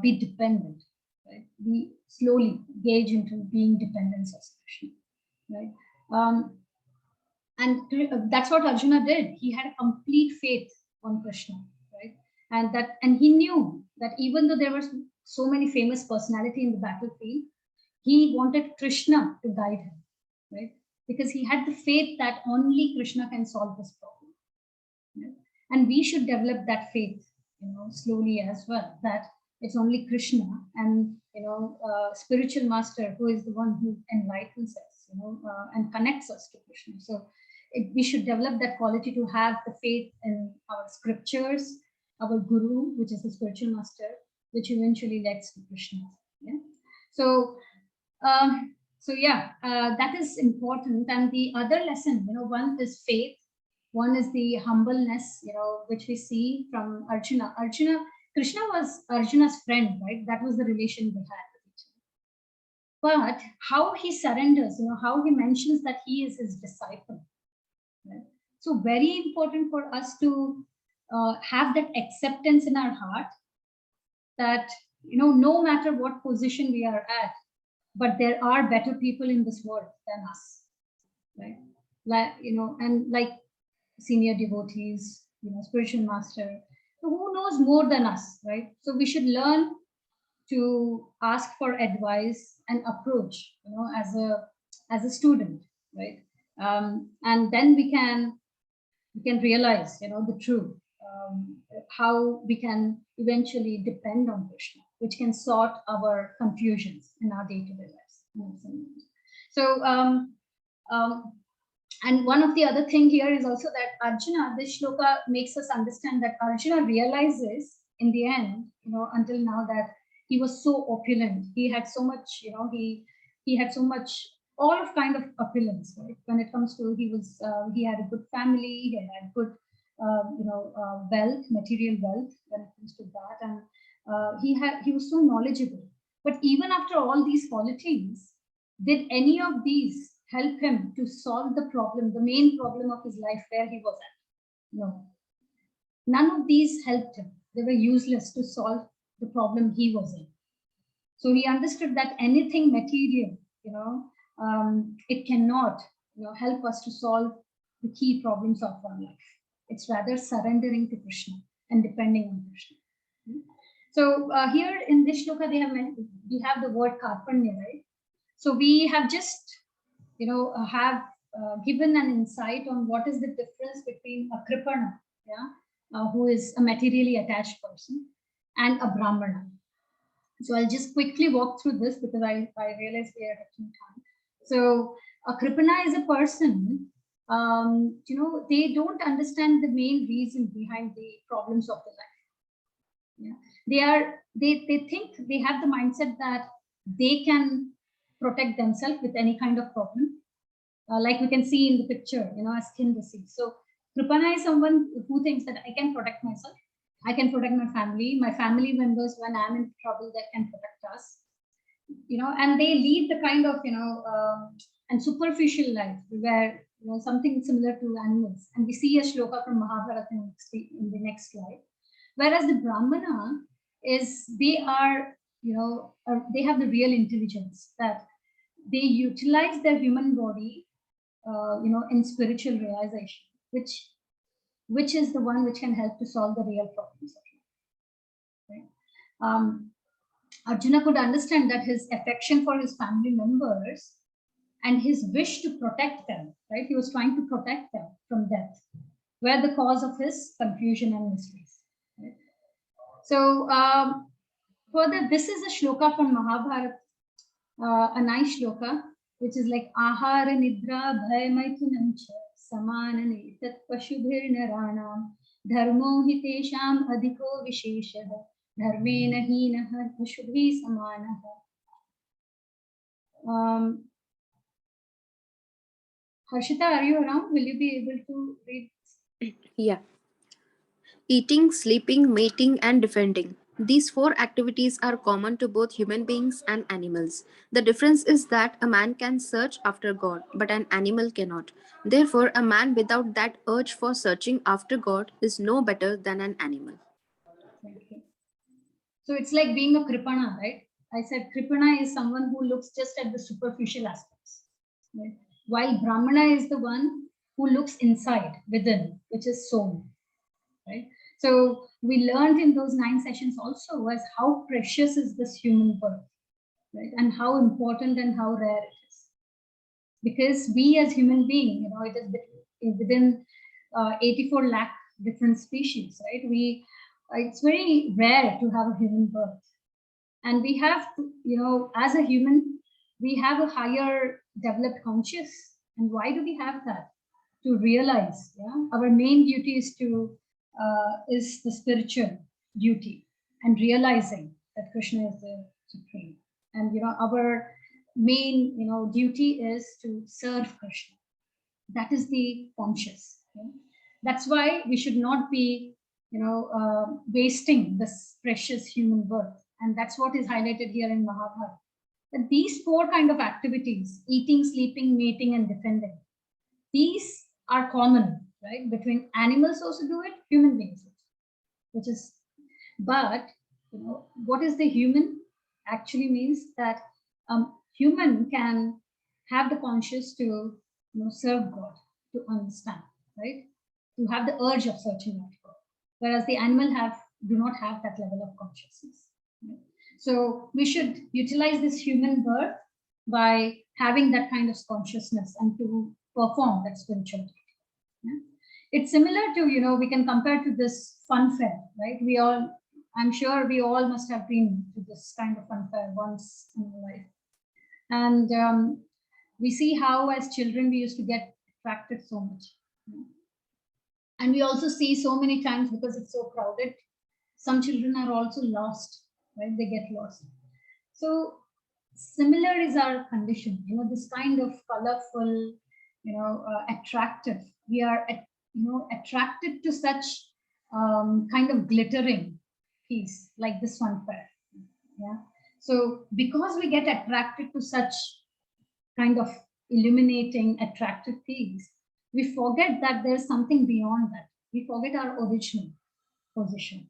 be dependent, right? We slowly gauge into being dependent of Krishna, right? And that's what Arjuna did. He had a complete faith on Krishna, right? And he knew that even though there were so many famous personalities in the battlefield, he wanted Krishna to guide him, right? Because he had the faith that only Krishna can solve this problem. Right? And we should develop that faith, slowly as well, that it's only Krishna and, spiritual master who is the one who enlightens us, and connects us to Krishna. So we should develop that quality to have the faith in our scriptures, our guru, which is the spiritual master, which eventually leads to Krishna. Yeah. So, that is important. And the other lesson, one is faith, one is the humbleness, which we see from Arjuna. Krishna was Arjuna's friend, right? That was the relation they had with each other. But how he surrenders, how he mentions that he is his disciple. Right? So very important for us to have that acceptance in our heart that, no matter what position we are at, but there are better people in this world than us, right? Like senior devotees, spiritual master, so who knows more than us, right? So we should learn to ask for advice and approach, as a student, right? And then we can realize, the truth, how we can eventually depend on Krishna, which can sort our confusions in our day-to-day lives. So, and one of the other thing here is also that Arjuna, this shloka makes us understand that Arjuna realizes in the end, until now, that he was so opulent. He had so much, he had so much, all of kind of opulence, right? When it comes to, he had a good family, he had good, wealth, material wealth when it comes to that. And he was so knowledgeable. But even after all these qualities, did any of these help him to solve the problem, the main problem of his life where he was at? No. None of these helped him. They were useless to solve the problem he was in. So he understood that anything material, it cannot, help us to solve the key problems of our life. It's rather surrendering to Krishna and depending on Krishna. So here in this shloka, we have the word karpanya, right? So we have just, given an insight on what is the difference between a kripana, who is a materially attached person, and a brahmana. So I'll just quickly walk through this because I realize we are having time. So a kripana is a person they don't understand the main reason behind the problems of the life. They think, they have the mindset that they can protect themselves with any kind of problem, like we can see in the picture, as skin disease. So Kripana is someone who thinks that I can protect myself, I can protect my family members when I'm in trouble, that can protect us, and they lead the kind of, and superficial life where, something similar to animals. And we see a shloka from Mahabharata in the next slide. Whereas the Brahmana they have the real intelligence, that they utilize their human body, in spiritual realization, which is the one which can help to solve the real problems of life. Right? Arjuna could understand that his affection for his family members and his wish to protect them, right? He was trying to protect them from death, were the cause of his confusion and mistakes. Right? So further, this is a shloka from Mahabharata, a nice shloka, which is like ahara nidra bhay maitunam cha samanane tat pashubhir naranam dharmo hitesham adhiko visheshah dharmena hinah pashubhi samanah. Harshita, are you around? Will you be able to read? Yeah. Eating, sleeping, mating, and defending. These four activities are common to both human beings and animals. The difference is that a man can search after God, but an animal cannot. Therefore, a man without that urge for searching after God is no better than an animal. Okay. So it's like being a Kripana, right? I said Kripana is someone who looks just at the superficial aspects, right? While Brahmana is the one who looks inside, within, which is soul, right? So we learned in those 9 sessions also was how precious is this human birth, right? And how important and how rare it is. Because we as human beings, it is within 84 lakh different species, right? It's very rare to have a human birth. And we have, as a human, we have a higher developed conscious. And why do we have that? To realize, our main duty is the spiritual duty, and realizing that Krishna is the supreme. And our main duty is to serve Krishna. That is the conscious. That's why we should not be wasting this precious human birth. And that's what is highlighted here in Mahabharata. That these 4 kind of activities, eating, sleeping, mating, and defending, these are common, right? Between animals also do it, human beings, which is, but what is the human actually means that human can have the conscious to serve God, to understand, right? To have the urge of searching after God, whereas the animal do not have that level of consciousness. Right? So we should utilize this human birth by having that kind of consciousness and to perform that spiritual duty. Yeah? It's similar to, we can compare to this fun fair, right? I'm sure we all must have been to this kind of fun fair once in our life. And we see how as children we used to get attracted so much. And we also see so many times, because it's so crowded, some children are also lost, right? They get lost. So similar is our condition, this kind of colorful, attractive. We are, attracted to such kind of glittering piece like this one fair. Yeah. So because we get attracted to such kind of illuminating, attractive piece, we forget that there's something beyond that. We forget our original position.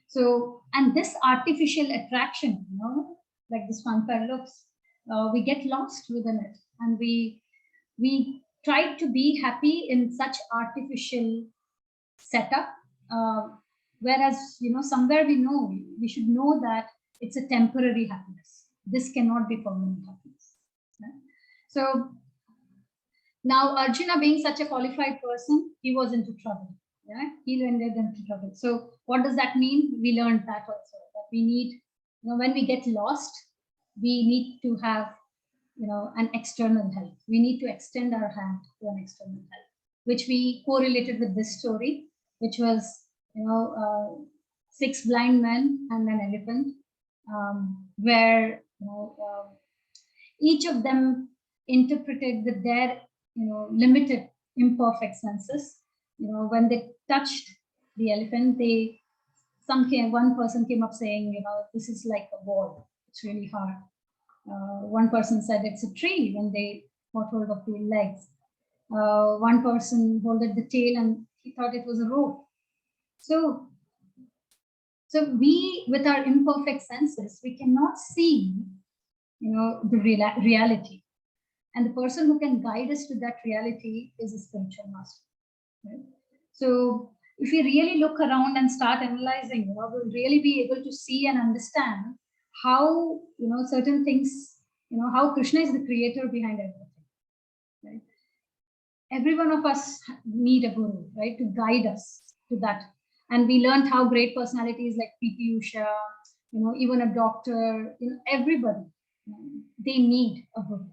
So, and this artificial attraction, like this fun fair looks, we get lost within it, and we try to be happy in such artificial setup, whereas somewhere we should know that it's a temporary happiness. This cannot be permanent happiness. Right? So now Arjuna, being such a qualified person, he was into trouble. Yeah, he ended into trouble. So what does that mean? We learned that also, that we need, when we get lost, we need to have an external help. We need to extend our hand to an external help, which we correlated with this story, which was, 6 blind men and an elephant, where each of them interpreted with their limited, imperfect senses. When they touched the elephant, one person came up saying, this is like a wall, it's really hard. One person said it's a tree when they got hold of the legs. One person holded the tail and he thought it was a rope. So we, with our imperfect senses, we cannot see, the reality. And the person who can guide us to that reality is a spiritual master. Right? So if we really look around and start analyzing, we'll really be able to see and understand how, certain things, how Krishna is the creator behind everything. Right? Every one of us need a guru, right, to guide us to that. And we learned how great personalities like P.T. Usha, even a doctor, everybody, they need a guru,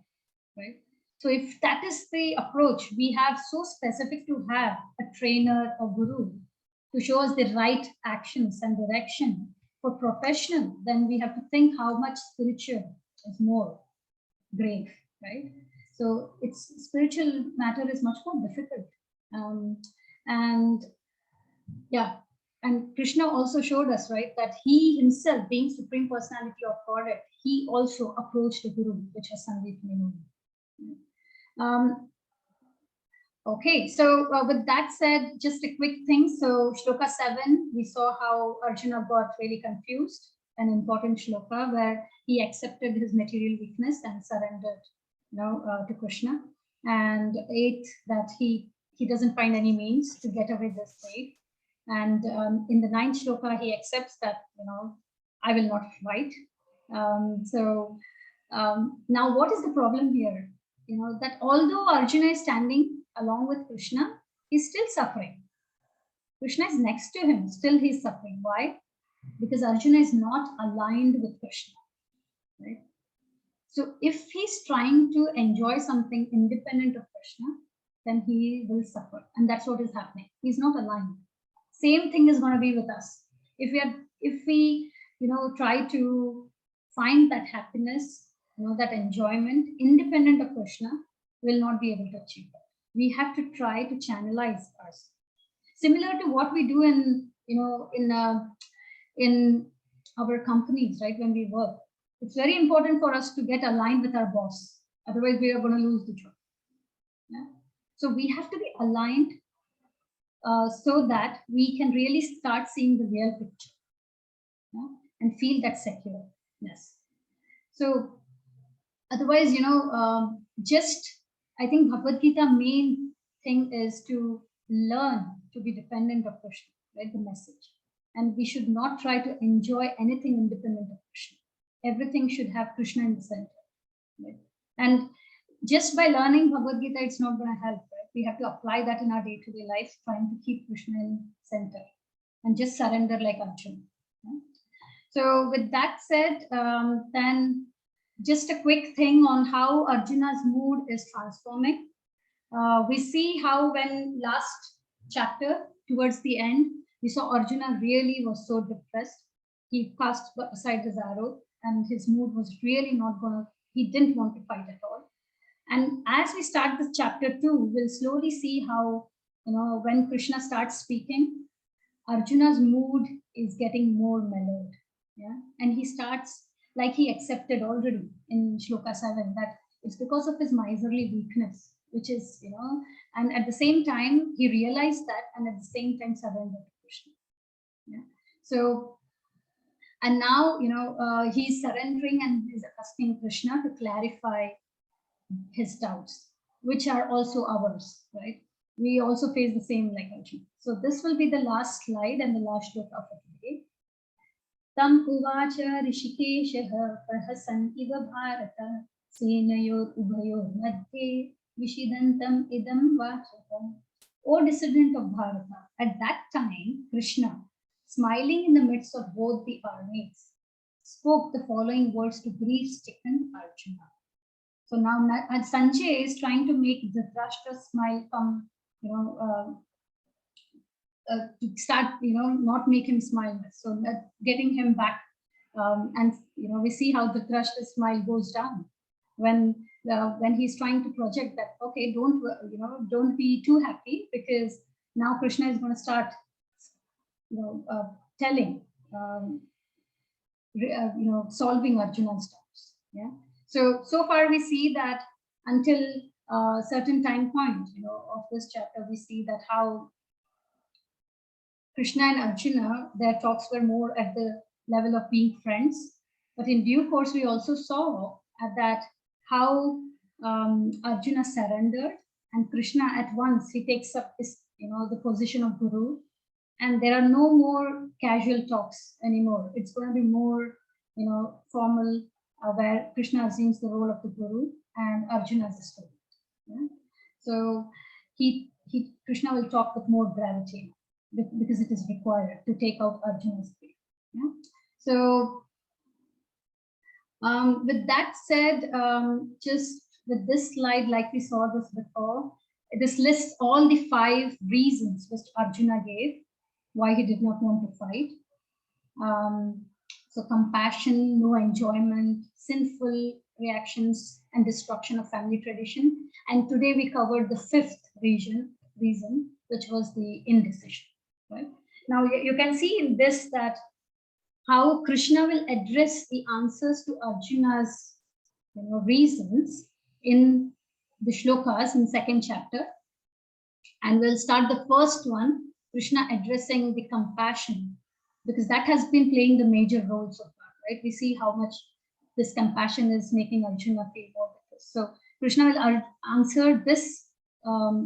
right? So if that is the approach we have, so specific to have a trainer, a guru, to show us the right actions and direction for professional, then we have to think how much spiritual is more grave, right? So it's spiritual matter is much more difficult. And yeah, and Krishna also showed us, right, that he himself, being Supreme Personality of Godhead, he also approached the Guru, which was Sandeep Menu. Okay, so with that said, just a quick thing. So Shloka 7, we saw how Arjuna got really confused, an important shloka where he accepted his material weakness and surrendered, to Krishna. And 8, that he doesn't find any means to get away this way. And in the 9th shloka, he accepts that, I will not fight. Now what is the problem here? That although Arjuna is standing along with Krishna, he's still suffering. Krishna is next to him, still he's suffering. Why? Because Arjuna is not aligned with Krishna, right? So if he's trying to enjoy something independent of Krishna, then he will suffer. And that's what is happening. He's not aligned. Same thing is going to be with us. If we try to find that happiness, that enjoyment independent of Krishna, will not be able to achieve that. We have to try to channelize us. Similar to what we do in our companies, right? When we work, it's very important for us to get aligned with our boss. Otherwise, we are going to lose the job. Yeah? So we have to be aligned so that we can really start seeing the real picture, and feel that secureness. So otherwise, I think Bhagavad-Gita main thing is to learn to be dependent of Krishna, right? The message. And we should not try to enjoy anything independent of Krishna. Everything should have Krishna in the center, right? And just by learning Bhagavad-Gita, it's not going to help, right? We have to apply that in our day-to-day life, trying to keep Krishna in center and just surrender like Arjuna. Right? So with that said, then just a quick thing on how Arjuna's mood is transforming. We see how when last chapter, towards the end, we saw Arjuna really was so depressed. He cast aside his arrow and his mood was really not he didn't want to fight at all. And as we start this chapter 2, we'll slowly see how, when Krishna starts speaking, Arjuna's mood is getting more mellowed. Yeah. And he starts, like he accepted already in Shloka 7, that it's because of his miserly weakness, which is, and at the same time, he realized that, and at the same time surrendered to Krishna. Yeah. So, and now, he's surrendering and he's asking Krishna to clarify his doubts, which are also ours, right? We also face the same like Arjuna. So this will be the last slide and the last shloka for today. Tam uvacha rishikeshah prahasan iva bharata senayor ubhayor madhye vishidantam idam vachakam. O descendant of Bharata, at that time, Krishna, smiling in the midst of both the armies, spoke the following words to grief-stricken Arjuna. So now Sanjay is trying to make Dhritarashtra smile from, to start, not make him smile. So getting him back, and we see how Dhritarashtra's smile goes down when he's trying to project that, okay, don't be too happy, because now Krishna is going to start, telling, solving Arjuna's doubts. Yeah. So far we see that until a certain time point, of this chapter, we see that how Krishna and Arjuna, their talks were more at the level of being friends. But in due course, we also saw at that how Arjuna surrendered, and Krishna at once, he takes up his, the position of Guru, and there are no more casual talks anymore. It's going to be more, formal, where Krishna assumes the role of the Guru and Arjuna as a student. Yeah? So Krishna will talk with more gravity, because it is required to take out Arjuna's fear. Yeah? So with that said, just with this slide, like we saw this before, this lists all the 5 reasons which Arjuna gave why he did not want to fight. So compassion, no enjoyment, sinful reactions, and destruction of family tradition. And today we covered the 5th reason, which was the indecision. Right? Now you can see in this that how Krishna will address the answers to Arjuna's reasons in the shlokas in 2nd chapter. And we'll start the first one, Krishna addressing the compassion, because that has been playing the major role so far, right? We see how much this compassion is making Arjuna feel more better. So Krishna will answer this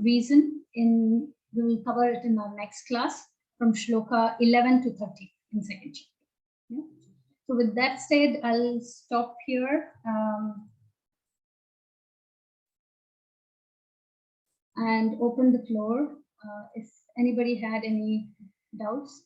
reason we will cover it in our next class from shloka 11 to 30 in 2nd chapter. Yeah. So with that said, I'll stop here and open the floor if anybody had any doubts.